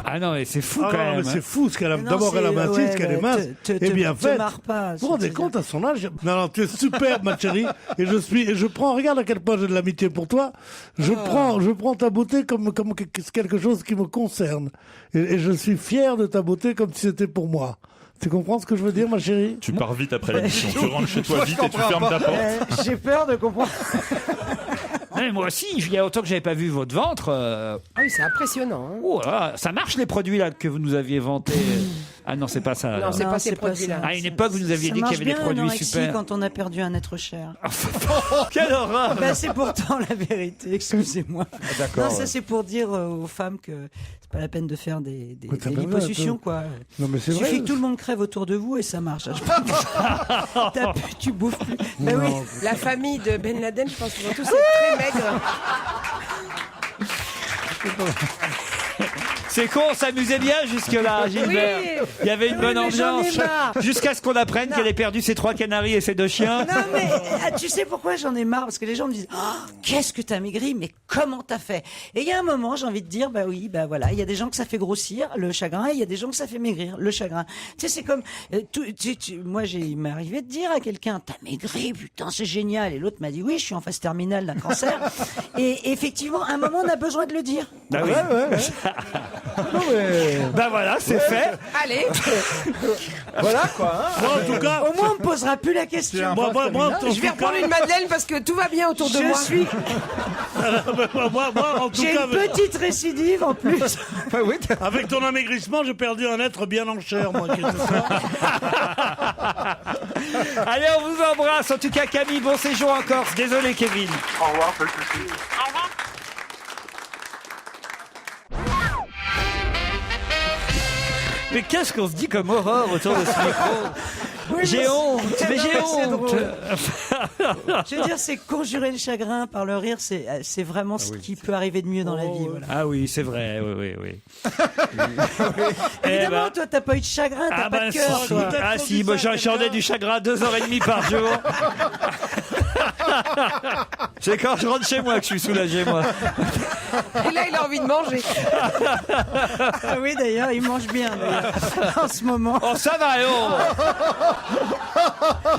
Ah non, mais c'est fou quand même. Mais c'est fou ce qu'elle a. Non, D'abord, elle a minci, ouais, ce qu'elle est mince. Et bien te faite. marre pas, Vous vous rendez compte à son âge? Non, tu es superbe, ma chérie. Et je prends, regarde à quel point j'ai de l'amitié pour toi. Je prends ta beauté comme quelque chose qui me concerne. Et je suis fier de ta beauté comme si c'était pour moi. Tu comprends ce que je veux dire, ma chérie? Tu pars vite après l'émission. Tu rentres chez toi vite et tu fermes ta porte. J'ai peur de comprendre. Ouais, moi aussi, il y a autant que j'avais pas vu votre ventre. Ah oui, c'est impressionnant. Hein. Oh, ça marche les produits là que vous nous aviez vantés. Ah non, c'est pas ça. Non, c'est pas ces pas produits-là. À une époque, vous nous aviez dit qu'il y avait des produits super. Quand on a perdu un être cher. Quelle horreur! C'est pourtant la vérité, excusez-moi. D'accord. Non, ça c'est pour dire aux femmes que c'est pas la peine de faire des liposuctions, quoi. Non, mais c'est Il vrai. suffit que tout le monde crève autour de vous et ça marche. Tu bouffes plus. Bah oui, la famille de Ben Laden, je pense qu'ils vont tous être très maigres. C'est con, on s'amusait bien jusque-là, Gilbert. Oui. Il y avait une bonne Oui, mais j'en ai ambiance. marre. Jusqu'à ce qu'on apprenne qu'elle ait perdu ses 3 canaris et ses 2 chiens. Non mais tu sais pourquoi j'en ai marre? Parce que les gens me disent qu'est-ce que t'as maigri, mais comment t'as fait? Et il y a un moment, j'ai envie de dire voilà, il y a des gens que ça fait grossir le chagrin, et il y a des gens que ça fait maigrir le chagrin. Tu sais, c'est comme moi il m'est arrivé de dire à quelqu'un t'as maigri, putain c'est génial, et l'autre m'a dit oui, je suis en phase terminale d'un cancer. Et effectivement, à un moment on a besoin de le dire. Bah oui. Ben voilà, c'est fait. Allez. Voilà quoi. Moi, en tout cas, Au moins, on ne posera plus la question. moi, Je vais reprendre une madeleine parce que tout va bien autour de moi. moi, en tout J'ai cas, une petite récidive en plus. avec ton amaigrissement, j'ai perdu un être bien en chair, moi. Allez, on vous embrasse. En tout cas, Camille, bon séjour en Corse. Désolé, Kevin. Au revoir, pas de soucis. Au revoir. Mais qu'est-ce qu'on se dit comme horreur autour de ce micro? J'ai honte, mais j'ai honte. Je veux dire, c'est conjurer le chagrin par le rire, c'est vraiment ce qui peut arriver de mieux dans la vie. Voilà. Ah oui, c'est vrai, oui. Évidemment, toi, t'as pas eu de chagrin, t'as pas de cœur. Si. Toi. Ah si, moi j'en ai du chagrin 2h30 par jour. C'est quand je rentre chez moi que je suis soulagé, moi. Et là, il a envie de manger. Ah oui, d'ailleurs, il mange bien en ce moment. Oh, ça va,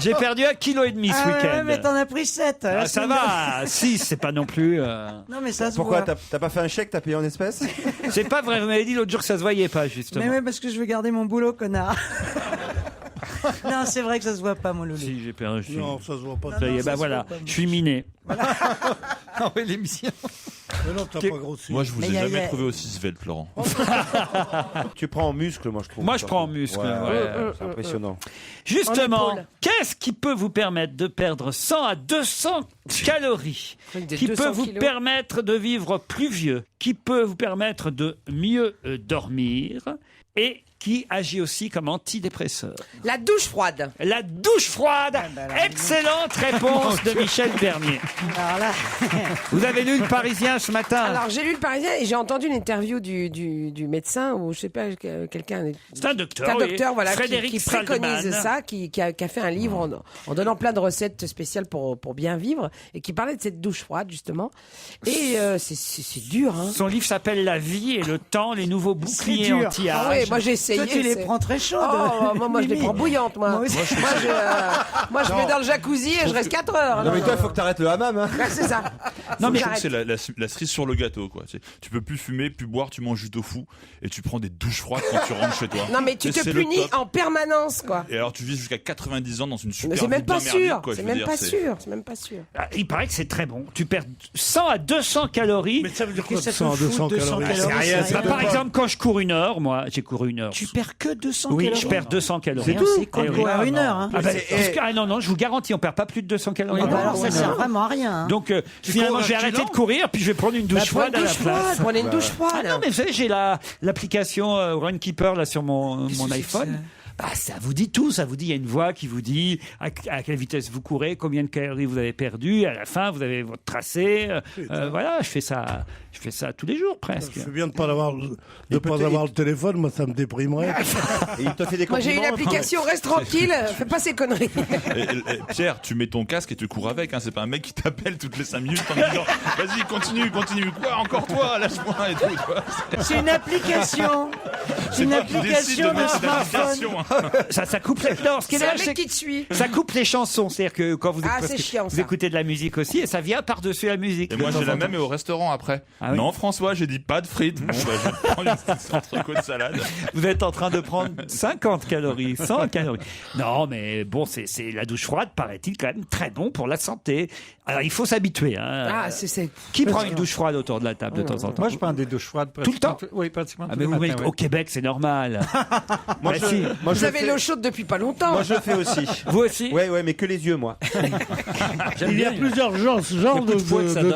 J'ai perdu 1,5 kg ce week-end. Ouais, mais t'en as pris 7. Ça va, 6, c'est pas non plus... Non, mais ça se Pourquoi voit. t'as pas fait un chèque, t'as payé en espèces? C'est pas vrai, vous m'avez dit l'autre jour que ça se voyait pas, justement. Mais ouais, parce que je veux garder mon boulot, connard. Non, c'est vrai que ça se voit pas, mon loulou. Si, j'ai perdu. Non, ça se voit pas. Ça y est, ben voilà, je suis miné. Ah oui, l'émission. Mais non, t'as pas grossi. Moi, je vous ai jamais trouvé aussi svelte, Laurent. Tu prends en muscle, moi je trouve. Moi, je prends en muscle. C'est impressionnant. Justement, qu'est-ce qui peut vous permettre de perdre 100 à 200 calories? Qui peut vous permettre de vivre plus vieux? Qui peut vous permettre de mieux dormir? Et qui agit aussi comme antidépresseur? La douche froide. La douche froide. Excellente réponse de Michel Bernier. Alors là... Vous avez lu le Parisien ce matin? Alors j'ai lu le Parisien et j'ai entendu une interview du médecin ou je sais pas quelqu'un. C'est un docteur. C'est un docteur, voilà, Frédéric qui préconise Saldeman. ça, qui a fait un livre en donnant plein de recettes spéciales pour bien vivre et qui parlait de cette douche froide justement. Et c'est dur. Hein. Son livre s'appelle La vie et le temps, les nouveaux boucliers anti-âge. Ah ouais, moi j'ai essayé. Toi, tu les prends très chaudes. Oh, moi je les prends bouillantes, moi. Moi je vais dans le jacuzzi et je reste 4 heures. Non, mais toi, il faut que t'arrêtes le hammam. Hein. C'est ça. Non, mais je trouve que c'est la cerise sur le gâteau, quoi. Tu peux plus fumer, plus boire, tu manges du tofu et tu prends des douches froides quand tu rentres chez toi. Non, mais tu te punis en permanence, quoi. Et alors, tu vis jusqu'à 90 ans dans une super. C'est même pas sûr. C'est même pas sûr. C'est même pas sûr. Il paraît que c'est très bon. Tu perds 100 à 200 calories. Mais ça veut dire quoi, Ça 100 à te fout 200 calories? C'est rien. Par exemple, quand je cours 1 heure, moi, j'ai couru 1 heure. Tu perds que 200 Oui, calories. je perds 200 calories. C'est tout. C'est quoi, Eh oui. courir 1 heure, hein. Non, je vous garantis, on perd pas plus de 200 calories. Ah bah alors ça sert vraiment à rien. Hein. Donc finalement, je vais arrêter de courir, puis je vais prendre une douche froide à la place. Prenez une douche froide. Ah non, mais vous savez, j'ai l'application Runkeeper là sur mon iPhone. Bah, ça vous dit tout, ça vous dit, il y a une voix qui vous dit à quelle vitesse vous courez, combien de calories vous avez perdu, à la fin vous avez votre tracé. Voilà, je fais ça tous les jours presque. C'est bien de pas avoir le téléphone, moi ça me déprimerait. Et il te fait des compliments. Moi j'ai une application, reste tranquille, fais pas ces conneries. Et Pierre, tu mets ton casque et tu cours avec, hein. C'est pas un mec qui t'appelle toutes les 5 minutes en disant vas-y, continue. Quoi, encore toi, lâche-moi et tout. C'est une application. C'est une application de smartphone. Ça coupe les... Non, ce qui est C'est un dommage, mec qui te suit. ça coupe les chansons, c'est-à-dire que quand vous, Ah, parce c'est que chiant, vous ça. écoutez de la musique aussi, et ça vient par-dessus la musique. Et moi, j'ai la même et au restaurant après. Ah oui. Non, François, j'ai dit pas de frites. Bon, bah, je vais prendre une petite entrecôte de salade. Vous êtes en train de prendre 50 calories, 100 calories. Non, mais bon, c'est la douche froide, paraît-il, quand même très bon pour la santé. Alors, il faut s'habituer. Hein. Ah, c'est... Qui prend une douche froide autour de la table de temps en temps? Moi, je prends des douches froides Tout le temps? Oui, pratiquement. Ah, mais vous, au Québec, c'est normal. Vous avez l'eau chaude depuis pas longtemps. Moi, je le fais aussi. Vous aussi? Ouais, mais que les yeux, moi. Il y a plusieurs genres de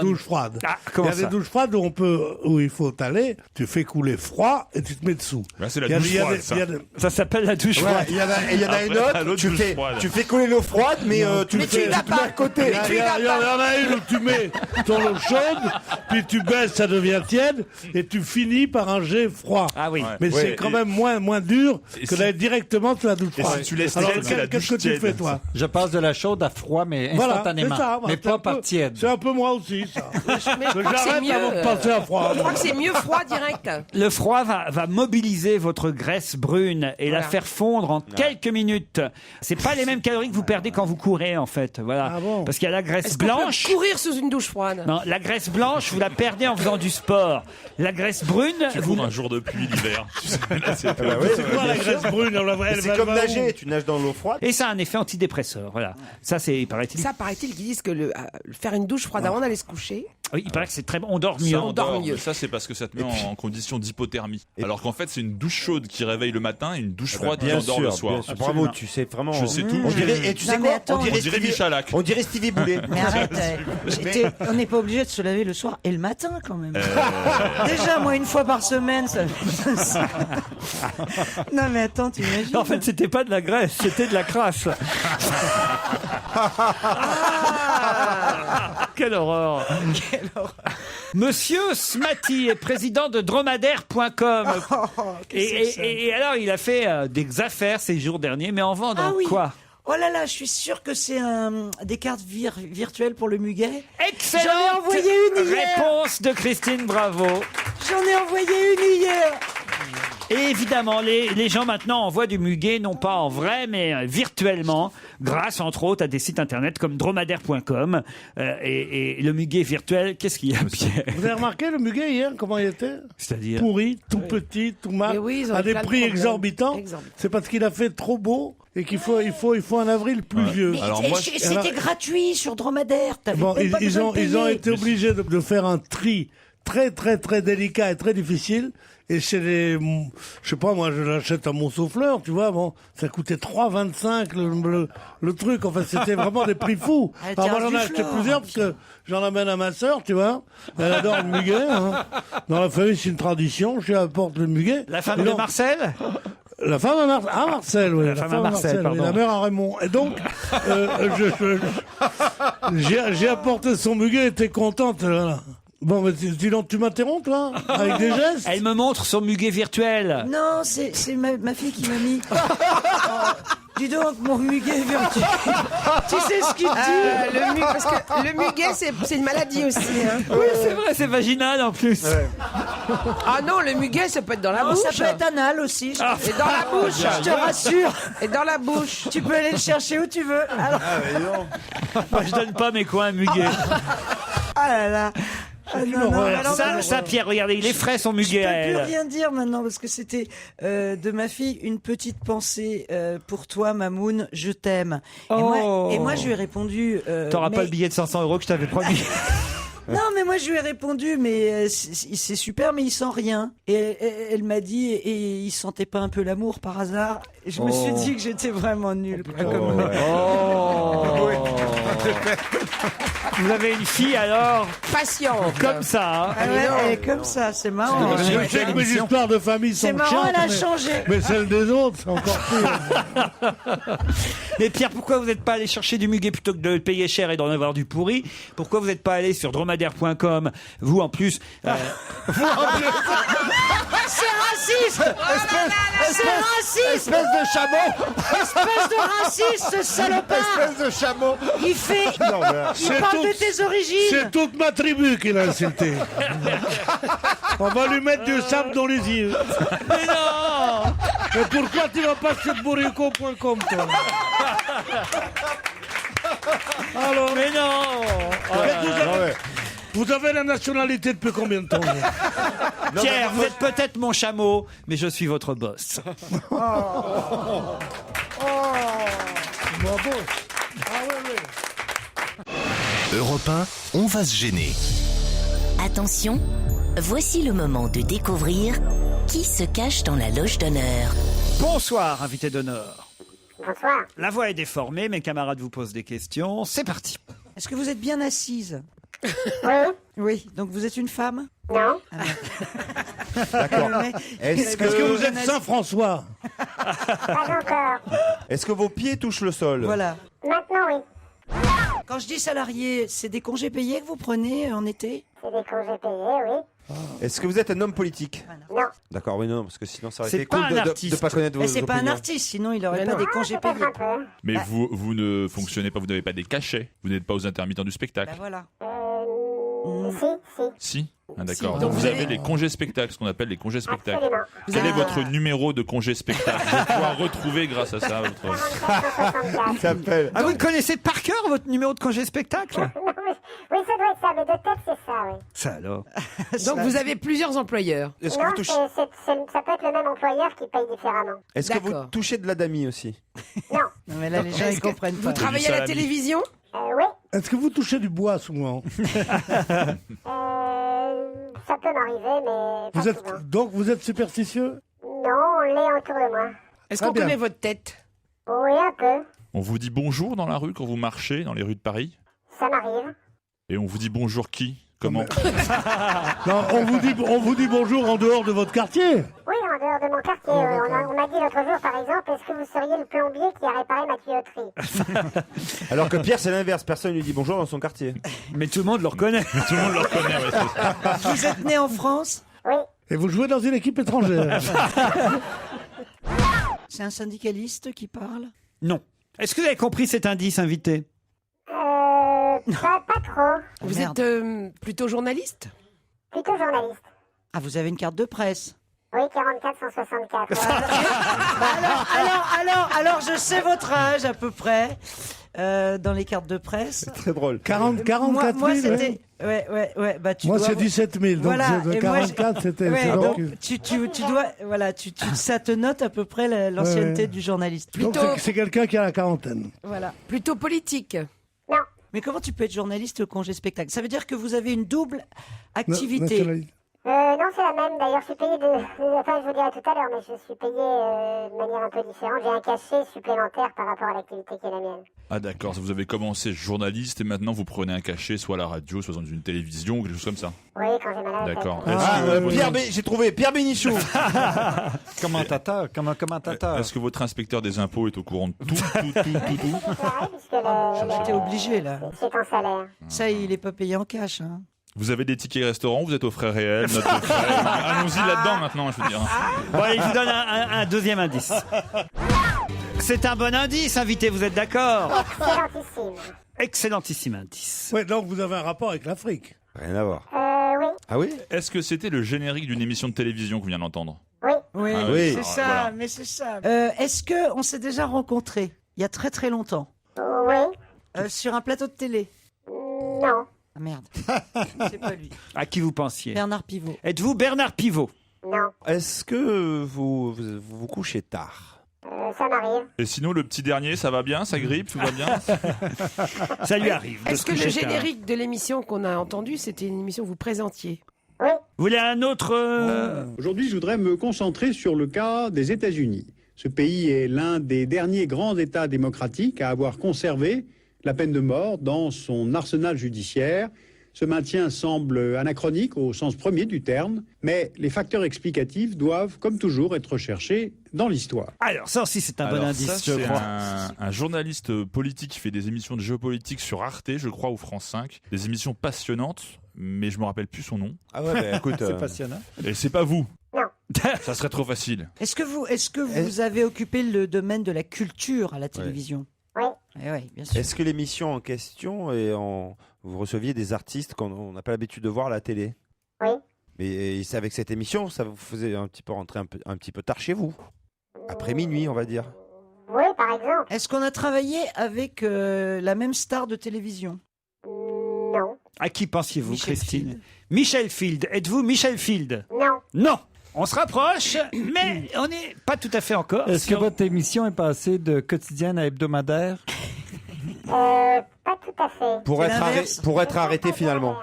douches froides. Il y a des douches froides où il faut aller, tu fais couler froid et tu te mets dessous. Là, c'est la douche froide, ça. Ça s'appelle la douche froide. Il y en a une autre, tu fais couler l'eau froide, mais tu le mets à côté. Il y en a une où tu mets ton eau chaude, puis tu baisses, ça devient tiède, et tu finis par un jet froid. Ah oui. Mais c'est quand même moins dur que d'aller direct directement sur la douche Et froide. si tu laisses Alors, tiède, c'est la qu'est-ce que douche tu tiède. fais, toi? Je passe de la chaude à froid, mais Voilà, instantanément. c'est ça, mais c'est pas un par peu- tiède. C'est un peu moi aussi, ça. Mais je crois que c'est J'arrête avant de passer à froid. Je crois que c'est mieux froid direct. Le froid va mobiliser votre graisse brune et la Voilà. faire fondre en quelques minutes. C'est pas les mêmes calories que vous perdez quand vous courez, en fait. Voilà. Ah bon? Parce qu'il y a la graisse Est-ce qu'on blanche. peut courir sous une douche froide? Non, la graisse blanche, vous la perdez en faisant du sport. La graisse brune, Tu vous... cours un jour de pluie l'hiver. Tu sais, là, c'est bah ouais, C'est quoi la graisse brune? C'est comme nager, tu nages dans l'eau froide. Et ça a un effet antidépresseur. Voilà. Ça, c'est, paraît-il. Ça, paraît-il qu'ils disent que faire une douche froide avant d'aller se coucher. Oui, il paraît que c'est très bon. On dort mieux. On dort mieux. Mais ça, c'est parce que ça te met en condition d'hypothermie. Alors qu'en fait, c'est une douche chaude qui réveille le matin et une douche froide qui Bien endort le sûr, soir. bien sûr. Bravo, tu sais vraiment. Je sais tout. On dirait, et tu sais Non, mais quoi? attends, On dirait Michalak. On dirait Stevie Boulet. Mais arrête, on n'est pas obligé de se laver le soir et le matin quand même. Déjà, moi, une fois par semaine, ça... Non mais attends, tu imagines? En fait, c'était pas de la graisse, c'était de la crasse. Quelle horreur. Monsieur Smati est président de dromadaire.com. Et alors, il a fait des affaires ces jours derniers, mais en vendant Ah oui. quoi? Oh là là, je suis sûr que c'est des cartes virtuelles pour le muguet. Excellente J'en ai envoyé une hier. réponse de Christine Bravo. J'en ai envoyé une hier. Et évidemment, les gens maintenant envoient du muguet, non pas en vrai, mais virtuellement, grâce entre autres à des sites internet comme dromadaire.com. Et le muguet virtuel, qu'est-ce qu'il y a, Pierre? Vous avez remarqué le muguet hier, comment il était? C'est-à-dire Pourri, tout petit, tout mat, Mais oui, ils ont à eu des plein de prix problèmes. exorbitants. Exorbitants. C'est parce qu'il a fait trop beau et qu'il faut un avril pluvieux. Mais Alors moi, c'était gratuit sur Dromadaire. T'avais Bon, même pas ils besoin ont de payer. été obligés de faire un tri très très très délicat et très difficile. Et chez les, je sais pas, moi je l'achète à mon souffleur, tu vois, bon, ça coûtait 3,25 le truc. En fait, c'était vraiment des prix fous. Ah, Alors moi tiens, j'en ai du acheté fleur. plusieurs parce que j'en amène à ma sœur, tu vois. Elle adore le muguet. Hein. Dans la famille, c'est une tradition. Je lui apporte le muguet. La femme Et de donc, Marcel? La femme à Marcel, oui. La femme à Marcel, oui, pardon. la mère à Raymond. Et donc, j'ai apporté son muguet, elle était contente. Voilà. Bon, mais dis donc, tu m'interromps, toi, avec des gestes. Elle me montre son muguet virtuel. Non, c'est ma fille qui m'a mis. Dis donc, mon muguet virtuel. Tu sais ce qu'il dit? Parce que le muguet, c'est une maladie aussi. Hein. Oui, c'est vrai, c'est vaginal en plus. Ah non, le muguet, ça peut être dans la bouche. Ça peut être anal aussi. Et dans la bouche. Je te rassure. Et dans la bouche. Tu peux aller le chercher où tu veux. Alors... Moi, je donne pas mes coins à muguet. Ah là là. Ah, non, non, alors, Ça, Pierre, regardez, il est frais son muguet à je peux plus elle. rien dire maintenant parce que c'était de ma fille une petite pensée pour toi, Mamoun, je t'aime. Oh. Et moi, je lui ai répondu. T'auras mais- pas le billet de 500 € que je t'avais promis. Non, mais moi je lui ai répondu, mais c'est super, mais il sent rien. Et elle m'a dit, et il sentait pas un peu l'amour par hasard. Et je me suis dit que j'étais vraiment nulle. quoi, comme mec. Vous avez une fille alors Patiente. comme ça. Hein. Ah ouais, elle est comme ça, c'est marrant. Je sais que mes histoires de famille sont C'est marrant, chiantes, elle a mais- changé. Mais celles des autres, c'est encore pire. Mais Pierre, pourquoi vous n'êtes pas allé chercher du muguet plutôt que de le payer cher et d'en avoir du pourri? Pourquoi vous n'êtes pas allé sur dromadaire.com? Vous en plus. C'est raciste. C'est raciste. Espèce de chameau. Espèce de raciste, ce salopard. Espèce de chameau. Il fait. Non, mais Il c'est parle tout- de tes origines. C'est toute ma tribu qu'il a insulté. On va lui mettre du sable dans les yeux. Mais non. Mais pourquoi tu vas pas sur bourrico.com, toi? Alors, Mais non. vous avez la nationalité depuis combien de temps? vous Pierre, vous êtes peut-être mon chameau, mais je suis votre boss. Europe 1, on va se gêner. Attention, voici le moment de découvrir qui se cache dans la loge d'honneur. Bonsoir, invité d'honneur. Bonsoir. La voix est déformée, mes camarades vous posent des questions. C'est parti. Est-ce que vous êtes bien assise? Oui. Oui. Donc vous êtes une femme? Non. D'accord. Mais- Est-ce que vous que, êtes Saint-François? Pas encore. est-ce que vos pieds touchent le sol? Voilà. Maintenant, oui. Quand je dis salarié, c'est des congés payés que vous prenez en été? C'est des congés payés, oui. Est-ce que vous êtes un homme politique? Non. D'accord, oui, non, parce que sinon ça aurait C'est été pas cool un de ne artiste. pas connaître vos Mais c'est pas un opinions. artiste, sinon il n'aurait Mais pas non. des congés Peut-être payés. un peu. Mais vous ne fonctionnez pas, vous n'avez pas des cachets. Vous n'êtes pas aux intermittents du spectacle. Bah voilà. Si. Si. Ah, d'accord. Si. Donc vous Vous avez avez- les congés spectacles, ce qu'on appelle les congés spectacles. Absolument. Quel est Ah. votre numéro de congé spectacle? Je vais pouvoir retrouver grâce à ça votre... 44. Ça s'appelle. Ah, vous le connaissez par cœur, votre numéro de congé spectacle? Oui, ça doit être ça, mais de tête, c'est ça, oui. Ça alors. Donc vous avez plusieurs employeurs. Est-ce que Non, vous touchez, ça peut être le même employeur qui paye différemment. est-ce que vous D'accord. touchez de la damie aussi? Non. Non, mais là, les gens, Est-ce ils que comprennent vous pas. travaillez à la salami. télévision? Oui. Est-ce que vous touchez du bois souvent? Ça peut m'arriver, mais pas souvent. Donc vous êtes superstitieux? Non, on l'est autour de moi. Est-ce Très qu'on bien. connaît votre tête? Oui, un peu. On vous dit bonjour dans la rue quand vous marchez dans les rues de Paris? Ça m'arrive. Et on vous dit bonjour qui? Comment? Non, on vous dit bonjour en dehors de votre quartier. Oui, en dehors de mon quartier. On m'a dit l'autre jour, par exemple, est-ce que vous seriez le plombier qui a réparé ma tuyauterie? Alors que Pierre, c'est l'inverse. Personne lui dit bonjour dans son quartier. Mais tout le monde le reconnaît. Tout le monde le reconnaît, ouais, c'est ça. Vous êtes né en France? Oui. Et vous jouez dans une équipe étrangère. C'est un syndicaliste qui parle? Non. Est-ce que vous avez compris cet indice, invité? Pas trop. Vous merde. êtes plutôt journaliste? Plutôt journaliste. Ah, vous avez une carte de presse? Oui, 44 164. Alors, je sais votre âge à peu près dans les cartes de presse. Très drôle. 44 Moi, 000, c'était. Ouais. Bah, tu Moi, dois c'est avoir- 17 000. Donc Voilà, c'est de et moi, 44, c'était. Ouais, c'est donc, donc- tu dois. Voilà, ça te note à peu près l'ancienneté Ouais. du journaliste. donc Plutôt- c'est quelqu'un qui a la quarantaine. Voilà. Plutôt politique? Non. Mais comment tu peux être journaliste au congé spectacle? Ça veut dire que vous avez une double activité. Nationalité. Non, c'est la même. D'ailleurs, je suis payé enfin, je vous dirai tout à l'heure, mais je suis payé de manière un peu différente. J'ai un cachet supplémentaire par rapport à l'activité qui est la mienne. Ah d'accord, vous avez commencé journaliste et maintenant vous prenez un cachet soit à la radio, soit dans une télévision ou quelque chose comme ça. Oui, quand j'ai mal à la tête. D'accord. J'ai trouvé Pierre Bénichou. Commentateur. Est-ce que votre inspecteur des impôts est au courant de tout? T'es obligé là. C'est en salaire. Ça, il est pas payé en cash. Hein. Vous avez des tickets restaurants, vous êtes aux frais réels, note de frais. Allons-y là-dedans maintenant, je veux dire. Bon, allez, je vous donne un deuxième indice. C'est un bon indice, invité, vous êtes d'accord? Excellentissime. Excellentissime indice. Ouais, donc vous avez un rapport avec l'Afrique. Rien à voir. Oui. Ah oui? Est-ce que c'était le générique d'une émission de télévision qu'on vient d'entendre? Oui. Oui, Ah oui. c'est Alors, ça, voilà. mais c'est ça. Est-ce que on s'est déjà rencontrés il y a très très longtemps Oui. sur un plateau de télé? Non. Ah merde, c'est pas lui. À qui vous pensiez? Bernard Pivot. Êtes-vous Bernard Pivot? Non. Est-ce que vous couchez tard? Ça m'arrive. Et sinon, le petit dernier, ça va bien? Ça grippe? Tout va bien? Ça lui arrive. de Est-ce se que le coucher tard. générique de l'émission qu'on a entendu, c'était une émission que vous présentiez? Oui. Vous voulez un autre Aujourd'hui, je voudrais me concentrer sur le cas des États-Unis. Ce pays est l'un des derniers grands États démocratiques à avoir conservé la peine de mort dans son arsenal judiciaire. Ce maintien semble anachronique au sens premier du terme, mais les facteurs explicatifs doivent, comme toujours, être recherchés dans l'histoire. Alors, ça aussi, c'est un bon Alors, indice, ça, je c'est crois. un journaliste politique qui fait des émissions de géopolitique sur Arte, je crois, ou France 5. Des émissions passionnantes, mais je me rappelle plus son nom. Ah ouais, bah, écoute. C'est passionnant. Et c'est pas vous. Non. Ça serait trop facile. Est-ce que vous avez occupé le domaine de la culture à la télévision? Oui. Oui, bien sûr. Est-ce que l'émission en question vous receviez des artistes qu'on n'a pas l'habitude de voir à la télé? Oui. Mais c'est avec cette émission, ça vous faisait un petit peu rentrer un petit peu tard chez vous? Après minuit, on va dire. Oui, par exemple. Est-ce qu'on a travaillé avec la même star de télévision? Non. À qui pensiez-vous, Michel Christine? Field. Michel Field. Êtes-vous Michel Field? Non. Non. On se rapproche, mais on n'est pas tout à fait encore. Est-ce que votre émission est passée de quotidienne à hebdomadaire? Pas tout à fait. Pour être arrêté finalement.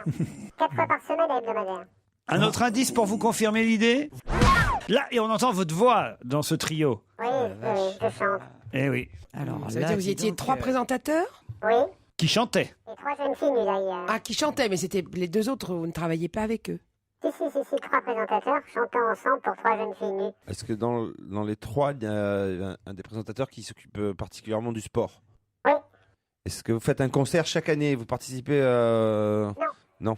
4 fois par semaine à hebdomadaire. Un autre indice pour vous confirmer l'idée? Là, et on entend votre voix dans ce trio. Oui, je chante. Eh oui. Alors, Ça veut dire que vous étiez 3 présentateurs? Oui. Qui chantait? Et 3 jeunes filles d'ailleurs. Ah, qui chantaient, mais c'était les deux autres, vous ne travailliez pas avec eux. Si, 3 présentateurs chantant ensemble pour 3 jeunes filles nues. Est-ce que dans les trois, il y a un des présentateurs qui s'occupe particulièrement du sport? Oui. Est-ce que vous faites un concert chaque année? Vous participez Non. Non.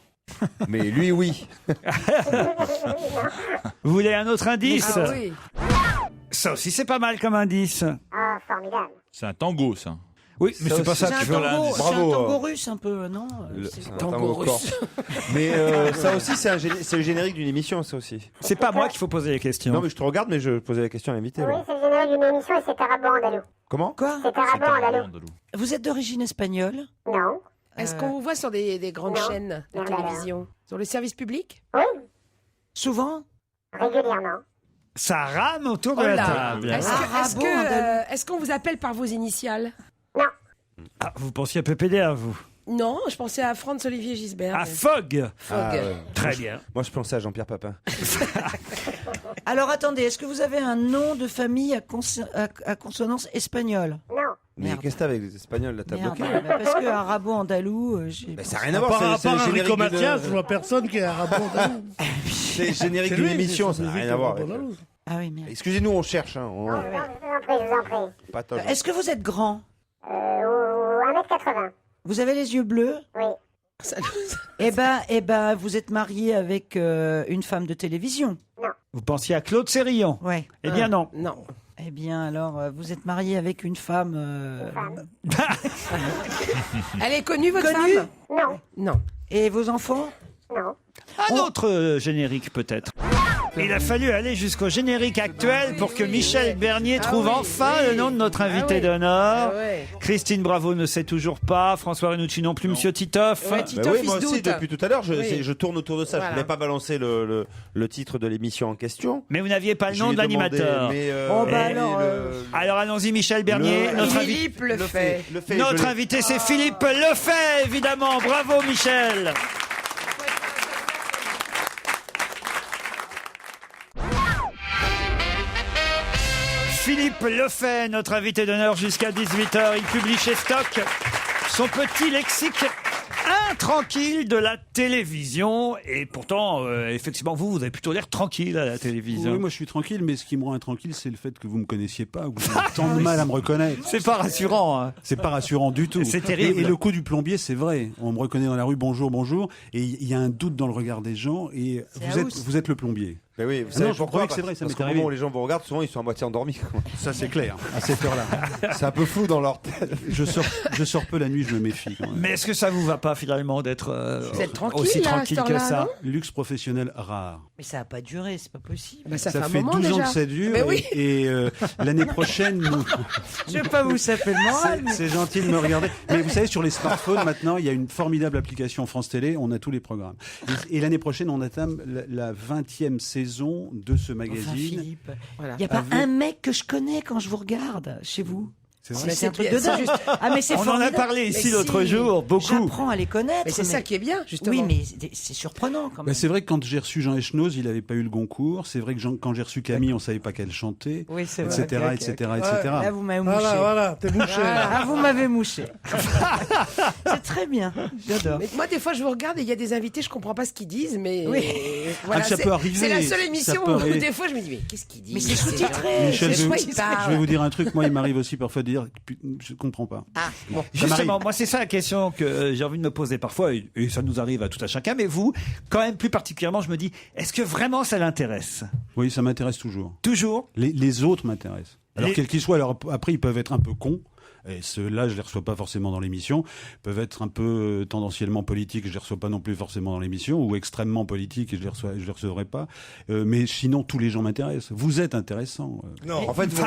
Mais lui, oui. Vous voulez un autre indice? Ah oui. Ça aussi, c'est pas mal comme indice. Ah, formidable. C'est un tango, ça. Oui, mais c'est pas ça que je veux l'indice. C'est un tango russe un peu, non? C'est un tango russe. Mais ça aussi, c'est le générique d'une émission, ça aussi. C'est pas moi qu'il faut poser les questions. Non, mais je te regarde, mais je posais la question à l'invité. Oui, c'est le générique d'une émission et c'est arabo-andalou. Comment? Quoi? C'est arabo-andalou. Vous êtes d'origine espagnole? Non. Est-ce qu'on vous voit sur des grandes chaînes de télévision? Sur le service public? Oui. Souvent? Régulièrement. Ça rame autour de Oh la là. table. Est-ce qu'on vous appelle par vos initiales? Ah, vous pensiez à PPDA, vous? Non, je pensais à Franz-Olivier Gisbert. À Fogg. Fogg. Très bien. Moi, je pensais à Jean-Pierre Papin. Alors attendez, est-ce que vous avez un nom de famille à consonance espagnole? Non. Mais qu'est-ce que t'as avec les Espagnols, là, t'as Merde, bloqué? bah parce que arabo-andalou, ça n'a rien à voir, À part Enrico Mathias, je vois personne qui est arabo-andalou. C'est le générique d'une émission, ça n'a rien à voir. Ah oui, merde. Excusez-nous, on cherche. Hein, Je vous en prie. Pas top. Est-ce que vous êtes grand? 1m80. Vous avez les yeux bleus? Oui. Eh ben, vous êtes marié avec une femme de télévision? Non. Vous pensiez à Claude Sérillon? Ouais. Eh bien non. Non. Eh bien alors, vous êtes marié avec une femme... Elle est connue, votre Connue? femme? Non. Non. Et vos enfants? Non. Un autre générique, peut-être. Il a fallu aller jusqu'au générique actuel pour que Michel Bernier trouve enfin le nom de notre invité d'honneur. Christine Bravo ne sait toujours pas, François Renucci non plus, Monsieur Titoff. Oui, moi aussi, depuis tout à l'heure, je tourne autour de ça. Voilà. Je ne voulais pas balancer le titre de l'émission en question. Mais vous n'aviez pas le nom de l'animateur. Alors allons-y, Michel Bernier. Philippe Lefay. Notre invité, c'est Philippe Lefay, évidemment. Bravo, Michel. Philippe Lefay, notre invité d'honneur jusqu'à 18h. Il publie chez Stock son petit lexique intranquille de la télévision. Et pourtant, effectivement, vous avez plutôt l'air tranquille à la télévision. Oui, moi je suis tranquille, mais ce qui me rend intranquille, c'est le fait que vous me connaissiez pas, ou que vous avez tant de mal à me reconnaître. C'est pas rassurant. Hein. C'est pas rassurant du tout. C'est terrible. Et le coup du plombier, c'est vrai. On me reconnaît dans la rue, bonjour, bonjour. Et il y a un doute dans le regard des gens. Et vous êtes le plombier. Mais oui, vous savez pourquoi? Que c'est vrai, ça parce m'est qu'au arrivé. moment où les gens vous regardent, souvent ils sont à moitié endormis. Ça c'est clair, à cette heure-là. C'est un peu flou dans leur tête. Je sors peu la nuit, je me méfie quand même. Mais est-ce que ça vous va pas finalement d'être aussi tranquille que ça? Luxe professionnel rare. Mais ça n'a pas duré, c'est pas possible. Bah, ça fait 12 ans que ça dure. Oui. Et l'année prochaine, je vais pas vous saper le moral. C'est gentil de me regarder. Mais vous savez, sur les smartphones, maintenant, il y a une formidable application France Télé. On a tous les programmes. Et l'année prochaine, on atteint la 20e saison de ce magazine. Enfin, Philippe, il n'y a pas un mec que je connais quand je vous regarde chez vous. C'est vrai. C'est un truc de dingue. Ah, mais c'est on en a parlé ici l'autre jour, beaucoup. J'apprends à les connaître. Mais c'est ça qui est bien, justement. Oui, mais c'est surprenant quand même. C'est vrai que quand j'ai reçu Jean Echnoz, il n'avait pas eu le Goncourt. C'est vrai que quand j'ai reçu Camille, on ne savait pas qu'elle chantait, oui, c'est etc., vrai. etc., Ouais. etc. Là, vous m'avez mouché. Voilà, t'es mouché. Ah, vous m'avez mouché. C'est très bien. J'adore. Mais moi, des fois, je vous regarde et il y a des invités, je comprends pas ce qu'ils disent, mais oui. Voilà, ça peut arriver. C'est la seule émission où des fois je me dis mais qu'est-ce qu'ils disent? Mais c'est sous-titré. Michel, je vais vous dire un truc. Moi, il m'arrive aussi parfois de dire, je comprends pas. Ah, bon. Justement, moi, c'est ça la question que j'ai envie de me poser parfois, et ça nous arrive à tout un chacun. Mais vous, quand même plus particulièrement, je me dis, est-ce que vraiment ça l'intéresse? Oui, ça m'intéresse toujours. Toujours? Les autres m'intéressent. Alors quels qu'ils soient. Alors après, ils peuvent être un peu cons. Et ceux-là, je les reçois pas forcément dans l'émission. Ils peuvent être un peu tendanciellement politiques, je les reçois pas non plus forcément dans l'émission, ou extrêmement politiques, et je les recevrai pas. Mais sinon, tous les gens m'intéressent. Vous êtes intéressant. Non, en fait, vous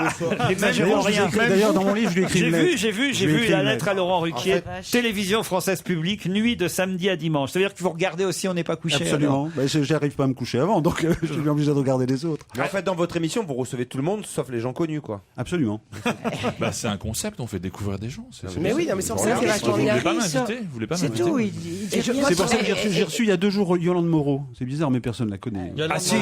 D'ailleurs, dans mon livre, je lui écris une lettre. J'ai vu la lettre à Laurent Ruquier. En fait, télévision française publique, nuit de samedi à dimanche. C'est-à-dire que vous regardez aussi, on n'est pas couché. Absolument. J'arrive pas à me coucher avant, donc je suis obligé de regarder les autres. Mais en fait, dans votre émission, vous recevez tout le monde, sauf les gens connus, quoi. Absolument. C'est un concept, on fait découvrir des gens. Mais oui, non, mais c'est pour ça que vous voulez pas m'inviter? Vous voulez pas m'inviter? C'est pour ça que j'ai reçu il y a 2 jours Yolande Moreau. C'est bizarre, mais personne la connaît. Ah si,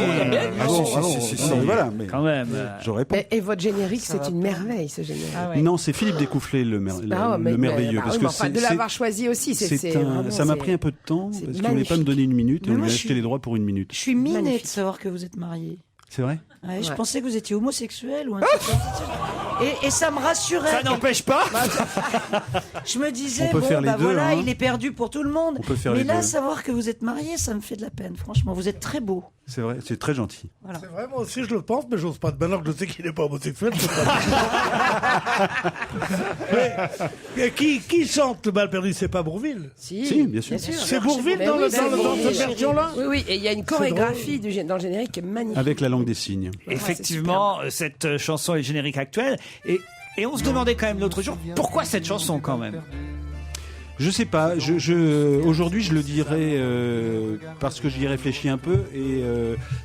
voilà, mais quand même. J'aurais pas. Et votre générique, c'est une merveille, ce générique. Non, c'est Philippe Découfflé, le merveilleux. Parce que de l'avoir choisi aussi, ça m'a pris un peu de temps parce qu'il voulait pas me donner 1 minute et on lui a acheté les droits pour 1 minute. Je suis minée de savoir que vous êtes marié. C'est vrai? Je pensais que vous étiez homosexuel ou un truc comme ça. Et ça me rassurait. Ça n'empêche pas. Je me disais, On peut faire les deux, voilà, hein. il est perdu pour tout le monde. On peut faire Mais les là, deux. savoir que vous êtes marié, ça me fait de la peine, franchement. Vous êtes très beau. C'est vrai, c'est très gentil. Voilà. C'est vrai, moi aussi je le pense, mais j'ose pas. Maintenant que je sais qu'il n'est pas homosexuel, je peux pas. Mais qui chante le bal perdu? C'est pas Bourvil? Si, bien sûr. C'est Bourvil Mais dans oui, cette version-là? Oui, oui, et il y a une chorégraphie dans le générique qui est magnifique. Avec la langue des signes. Effectivement, cette chanson est le générique actuel. Et on se demandait quand même l'autre jour, pourquoi cette chanson quand même? Je sais pas. Aujourd'hui, je le dirais parce que j'y ai réfléchi un peu. Et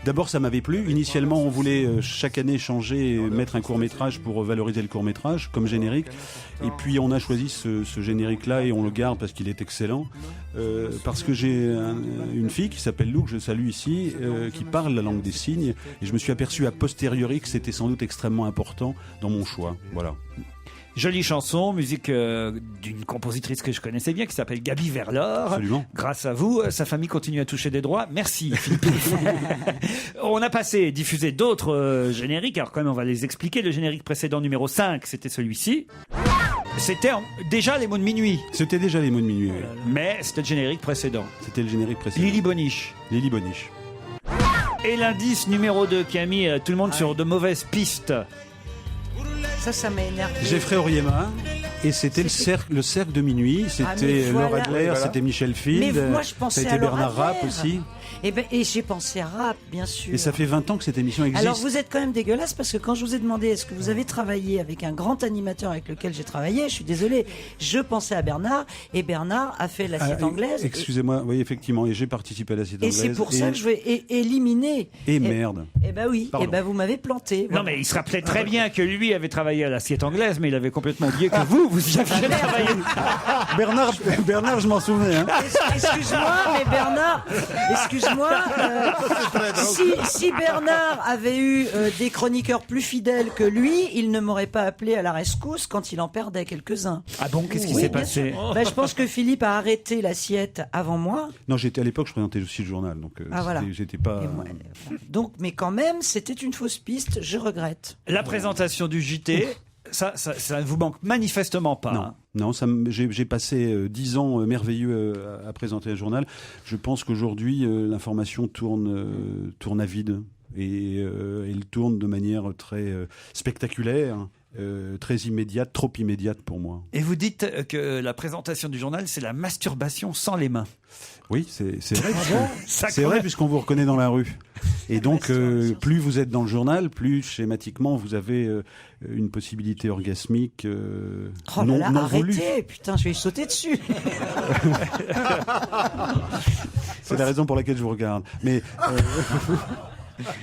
d'abord, ça m'avait plu. Initialement, on voulait chaque année changer, et mettre un court métrage pour valoriser le court métrage comme générique. Et puis, on a choisi ce générique-là et on le garde parce qu'il est excellent. Parce que j'ai une fille qui s'appelle Lou, que je salue ici, qui parle la langue des signes. Et je me suis aperçu a posteriori que c'était sans doute extrêmement important dans mon choix. Voilà. Jolie chanson, musique d'une compositrice que je connaissais bien, qui s'appelle Gaby Verlor. Absolument. Grâce à vous, sa famille continue à toucher des droits. Merci, Philippe. On a diffusé d'autres génériques. Alors quand même, on va les expliquer. Le générique précédent, numéro 5, c'était celui-ci. C'était déjà les mots de minuit. C'était déjà les mots de minuit, oui. Mais c'était le générique précédent. C'était le générique précédent. Lily Boniche. Lily Boniche. Et l'indice numéro 2 qui a mis tout le monde sur de mauvaises pistes. Ça m'a énervé. Jeffrey Oriema, et c'était le cercle de minuit, c'était Laure Adler, c'était Michel Field, Mais moi, je pensais ça a été à Laure Bernard Rapp Adler. aussi. Et j'ai pensé à Rapp, bien sûr. Et ça fait 20 ans que cette émission existe. Alors vous êtes quand même dégueulasse parce que quand je vous ai demandé est-ce que vous avez travaillé avec un grand animateur avec lequel j'ai travaillé, je suis désolé, je pensais à Bernard et Bernard a fait l'assiette anglaise. Excusez-moi, oui effectivement, et j'ai participé à l'assiette Et anglaise. c'est pour ça que je vais éliminer. Et merde. Eh ben oui, Pardon. et ben vous m'avez planté. Non mais il se rappelait très bien que lui avait travaillé à l'assiette anglaise, mais il avait complètement oublié que vous y aviez travaillé. Bernard, je m'en souvenais. Hein. Excuse-moi, mais Bernard, si Bernard avait eu des chroniqueurs plus fidèles que lui, il ne m'aurait pas appelé à la rescousse quand il en perdait quelques-uns. Ah bon, qu'est-ce qui s'est passé? Je pense que Philippe a arrêté l'assiette avant moi. Non, à l'époque, je présentais aussi le journal, donc voilà. j'étais pas. Donc, mais quand même, c'était une fausse piste. Je regrette. La présentation du JT. Ça ne vous manque manifestement pas. Non, non, j'ai passé 10 ans merveilleux à présenter un journal. Je pense qu'aujourd'hui, l'information tourne à vide. Et elle tourne de manière très spectaculaire, très immédiate, trop immédiate pour moi. Et vous dites que la présentation du journal, c'est la masturbation sans les mains. Oui, c'est vrai. C'est vrai puisqu'on vous reconnaît dans la rue. Et donc, plus vous êtes dans le journal, plus schématiquement vous avez une possibilité orgasmique non voulue. Arrêtez, putain, je vais sauter dessus. C'est la raison pour laquelle je vous regarde. Mais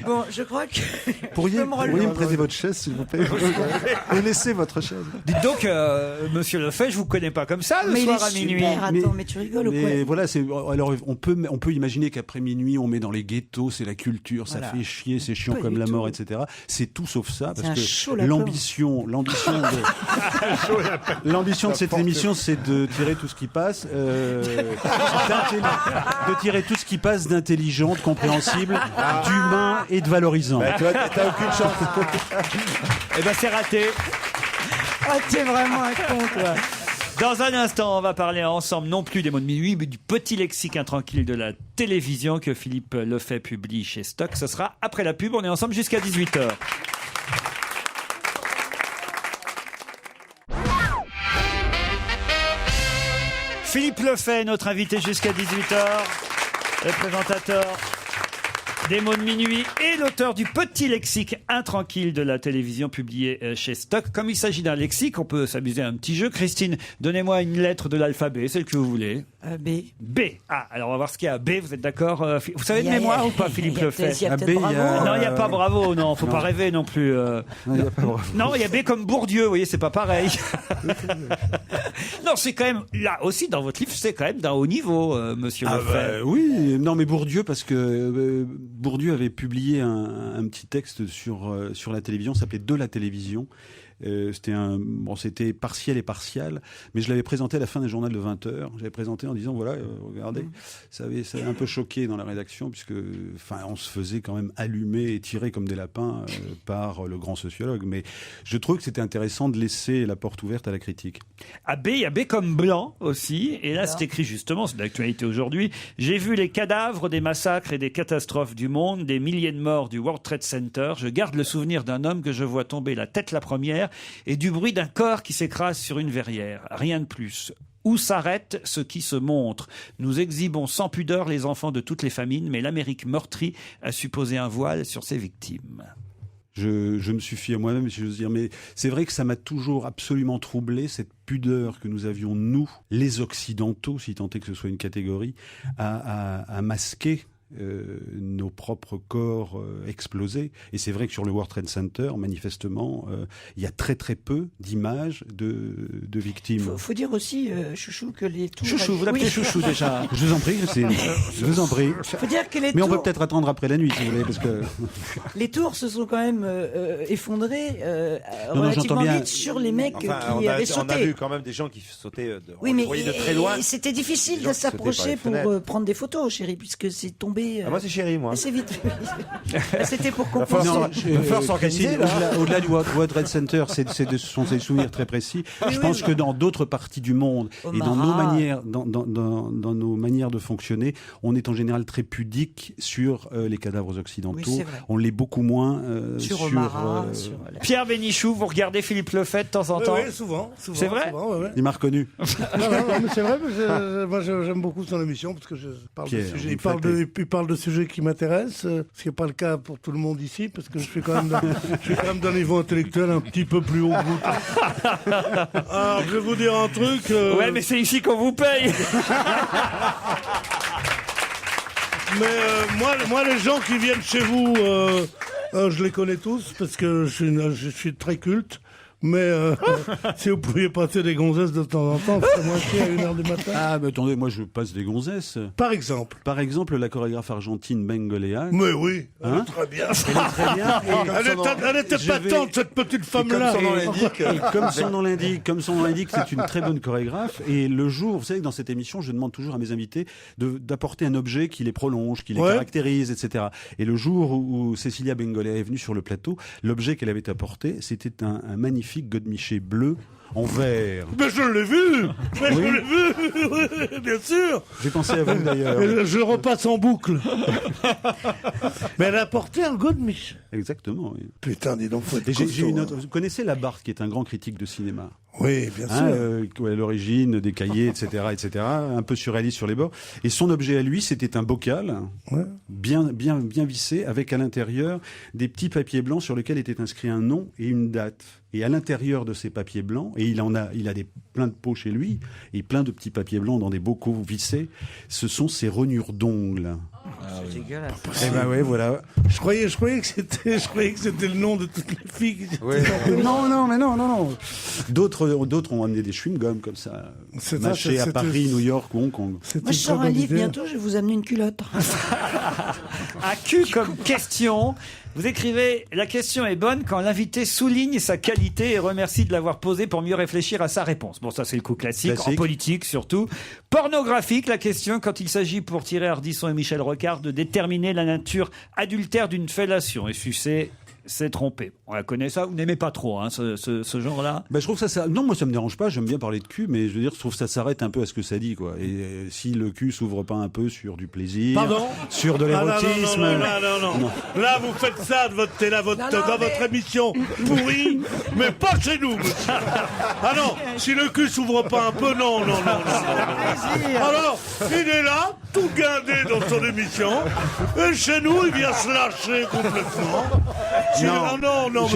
bon, je crois que pourriez me prêter votre chaise, s'il vous plaît. Vous laissez votre chaise. Dites donc, Monsieur Lefebvre, je vous connais pas comme ça le soir à minuit. Attends, mais tu rigoles ou quoi? Voilà, alors on peut imaginer qu'après minuit, on met dans les ghettos, c'est la culture, ça fait chier, c'est chiant comme la mort, etc. C'est tout sauf ça, parce que l'ambition de cette émission, c'est de tirer tout ce qui passe, de tirer tout ce qui passe d'intelligent, de compréhensible, d'humain et de valorisant. Tu vois, t'as aucune chance. Eh ben c'est raté. Ah, t'es vraiment un con, toi. Dans un instant, on va parler ensemble non plus des mots de minuit, mais du petit lexique intranquille de la télévision que Philippe Lefebvre publie chez Stock. Ce sera après la pub. On est ensemble jusqu'à 18h. Philippe Lefebvre, notre invité jusqu'à 18h, le présentateur des mots de minuit et l'auteur du petit lexique intranquille de la télévision publié chez Stock. Comme il s'agit d'un lexique, on peut s'amuser à un petit jeu. Christine, donnez-moi une lettre de l'alphabet, celle que vous voulez. B. B. Ah, alors on va voir ce qu'il y a à B. Vous êtes d'accord? Vous savez de mémoire ou pas, Philippe Lefebvre? Il y a peut-être bravo. Non, il n'y a pas bravo, non. Faut pas rêver non plus. Non, il y a B comme Bourdieu, vous voyez, c'est pas pareil. Non, c'est quand même, là aussi, dans votre livre, c'est quand même d'un haut niveau, Monsieur Lefebvre. Oui, non, mais Bourdieu, parce que Bourdieu avait publié un petit texte sur la télévision, ça s'appelait De la télévision. C'était partiel et partial, mais je l'avais présenté à la fin d'un journal de 20h. J'avais présenté en disant voilà, regardez, ça avait un peu choqué dans la rédaction puisque, on se faisait quand même allumer et tirer comme des lapins par le grand sociologue. Mais je trouve que c'était intéressant de laisser la porte ouverte à la critique. AB comme blanc aussi, et là c'est écrit justement, c'est d'actualité aujourd'hui. J'ai vu les cadavres des massacres et des catastrophes du monde, des milliers de morts du World Trade Center. Je garde le souvenir d'un homme que je vois tomber la tête la première et du bruit d'un corps qui s'écrase sur une verrière. Rien de plus. Où s'arrête ce qui se montre? Nous exhibons sans pudeur les enfants de toutes les famines, mais l'Amérique meurtrie a su poser un voile sur ses victimes. Je me suffis à moi-même, si j'ose dire, mais c'est vrai que ça m'a toujours absolument troublé, cette pudeur que nous avions, nous, les Occidentaux, si tant est que ce soit une catégorie, à masquer nos propres corps explosés. Et c'est vrai que sur le World Trade Center, manifestement, il y a très très peu d'images de victimes. Faut dire aussi, Chouchou, que les tours... Chouchou, vous l'appelez Chouchou déjà. Je vous en prie, Christine. Je vous en prie. Faut dire que les Mais on tours... peut peut-être attendre après la nuit, si vous voulez, parce que... Les tours se sont quand même effondrés relativement vite sur les mecs qui avaient sauté. On a vu quand même des gens qui sautaient de très loin. C'était difficile de s'approcher pour prendre des photos, chérie, puisque c'est tombé... moi, c'est chérie, moi. C'est vite. C'était pour comprendre. Au-delà du World Trade Center, ce sont des souvenirs très précis. Je pense que dans d'autres parties du monde et dans nos manières de fonctionner, on est en général très pudique sur les cadavres occidentaux. Oui, on l'est beaucoup moins sur Pierre Bénichou, vous regardez Philippe Lefebvre de temps en temps? Oui, souvent. C'est vrai? Souvent, ouais. Il m'a reconnu. non, mais c'est vrai. Moi, j'aime beaucoup son émission parce que je parle de sujets. Il parle de sujets qui m'intéressent, ce qui n'est pas le cas pour tout le monde ici, parce que je suis quand même d'un niveau intellectuel un petit peu plus haut que vous. Alors, je vais vous dire un truc. Ouais, mais c'est ici qu'on vous paye. Mais moi, les gens qui viennent chez vous, je les connais tous, parce que je suis très culte. Mais si vous pouviez passer des gonzesses de temps en temps, c'est moins chier à 1h du matin. Ah, mais attendez, moi je passe des gonzesses. Par exemple, la chorégraphe argentine Bengoléa. Mais oui, elle est très bien. Elle était patente, cette petite femme-là. Comme son nom l'indique, c'est une très bonne chorégraphe. Et le jour, vous savez que dans cette émission, je demande toujours à mes invités d'apporter un objet qui les prolonge, qui les caractérise, etc. Et le jour où Cécilia Bengoléa est venue sur le plateau, l'objet qu'elle avait apporté, c'était un magnifique godemiché bleu en verre. Mais je l'ai vu. Je l'ai vu, bien sûr. J'ai pensé à vous d'ailleurs. Je repasse en boucle. Mais elle a porté un godemiché. Exactement, oui. Putain, dis donc, faut être j'ai une autre. Vous connaissez Labarthe, qui est un grand critique de cinéma? Oui, bien sûr. À l'origine des cahiers, etc., un peu surréaliste sur les bords. Et son objet à lui, c'était un bocal, bien vissé, avec à l'intérieur des petits papiers blancs sur lesquels était inscrit un nom et une date. Et à l'intérieur de ces papiers blancs, et il a plein de pots chez lui, et plein de petits papiers blancs dans des bocaux vissés, ce sont ses rognures d'ongles. C'est dégueulasse. Eh ben ouais, voilà. Je croyais que c'était le nom de toutes les filles. Non. D'autres ont amené des chewing-gums comme ça, mâchés à Paris, New York ou Hong Kong. Moi, je sors un livre bientôt, je vais vous amener une culotte. Un cul comme question. Vous écrivez « La question est bonne quand l'invité souligne sa qualité et remercie de l'avoir posée pour mieux réfléchir à sa réponse. » Bon, ça c'est le coup classique, en politique surtout. Pornographique, la question quand il s'agit pour Thierry Ardisson et Michel Rocard de déterminer la nature adultère d'une fellation. Et sucer, c'est tromper. On la connaît ça, vous n'aimez pas trop ce genre-là? Je trouve ça... Non, moi ça me dérange pas, j'aime bien parler de cul, mais je veux dire, je trouve que ça s'arrête un peu à ce que ça dit, quoi. Et si le cul s'ouvre pas un peu sur du plaisir, sur de l'érotisme... Non. Là, vous faites ça dans votre émission pourrie, mais pas chez nous, monsieur. Ah non, si le cul s'ouvre pas un peu, non. Alors, il est là, tout guindé dans son émission, et chez nous, il vient se lâcher complètement. Non,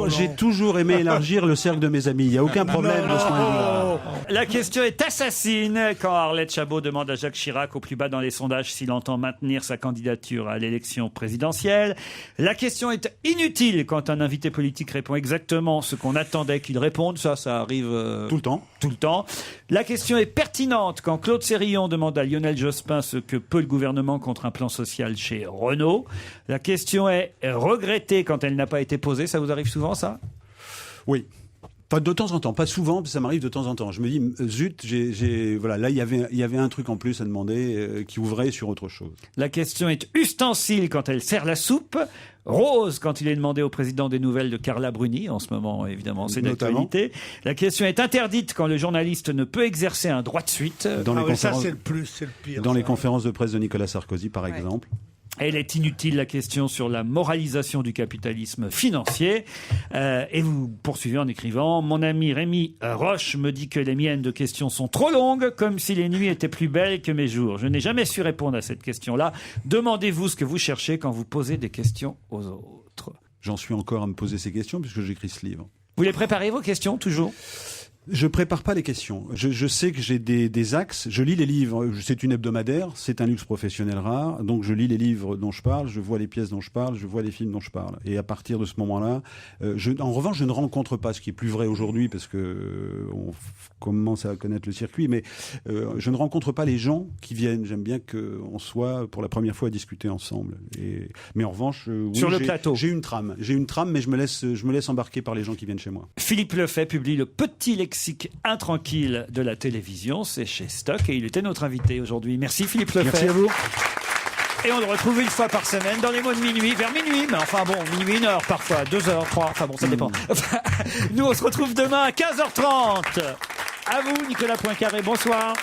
j'ai toujours aimé élargir le cercle de mes amis. Il n'y a aucun problème de ce point de vue-là. La question est assassine quand Arlette Chabot demande à Jacques Chirac, au plus bas dans les sondages, s'il entend maintenir sa candidature à l'élection présidentielle. La question est inutile quand un invité politique répond exactement ce qu'on attendait qu'il réponde. Ça arrive tout le temps. La question est pertinente quand Claude Sérillon demande à Lionel Jospin ce que peut le gouvernement contre un plan social chez Renault. La question est regrettée quand elle n'a pas été posée. Ça vous arrive souvent, ça? Oui. Enfin, de temps en temps, pas souvent, mais ça m'arrive de temps en temps. Je me dis, zut, voilà, là, il y avait un truc en plus à demander qui ouvrait sur autre chose. La question est ustensile quand elle sert la soupe, rose quand il est demandé au président des Nouvelles de Carla Bruni, en ce moment, évidemment, c'est d'actualité. La question est interdite quand le journaliste ne peut exercer un droit de suite. Ça, c'est le pire. Dans les conférences de presse de Nicolas Sarkozy, par exemple. Elle est inutile, la question sur la moralisation du capitalisme financier. Et vous poursuivez en écrivant « Mon ami Rémi Roche me dit que les miennes de questions sont trop longues, comme si les nuits étaient plus belles que mes jours. Je n'ai jamais su répondre à cette question-là. Demandez-vous ce que vous cherchez quand vous posez des questions aux autres. » J'en suis encore à me poser ces questions puisque j'écris ce livre. Vous les préparez, vos questions, toujours ? Je prépare pas les questions. Je sais que j'ai des axes. Je lis les livres. C'est une hebdomadaire. C'est un luxe professionnel rare. Donc je lis les livres dont je parle. Je vois les pièces dont je parle. Je vois les films dont je parle. Et à partir de ce moment-là, en revanche, je ne rencontre pas, ce qui est plus vrai aujourd'hui parce que on commence à connaître le circuit. Mais je ne rencontre pas les gens qui viennent. J'aime bien qu'on soit pour la première fois à discuter ensemble. Mais en revanche, oui, sur le plateau, j'ai une trame. J'ai une trame, mais je me laisse embarquer par les gens qui viennent chez moi. Philippe Lefebvre publie le petit lexique intranquille de la télévision, c'est chez Stock et il était notre invité aujourd'hui. Merci Philippe Lefebvre. Merci à vous. Et on le retrouve une fois par semaine dans les mots de minuit, vers minuit, mais enfin bon, minuit, 1 heure parfois, 2 heures, 3, enfin bon, ça dépend. Nous on se retrouve demain à 15h30. À vous Nicolas Poincaré, bonsoir.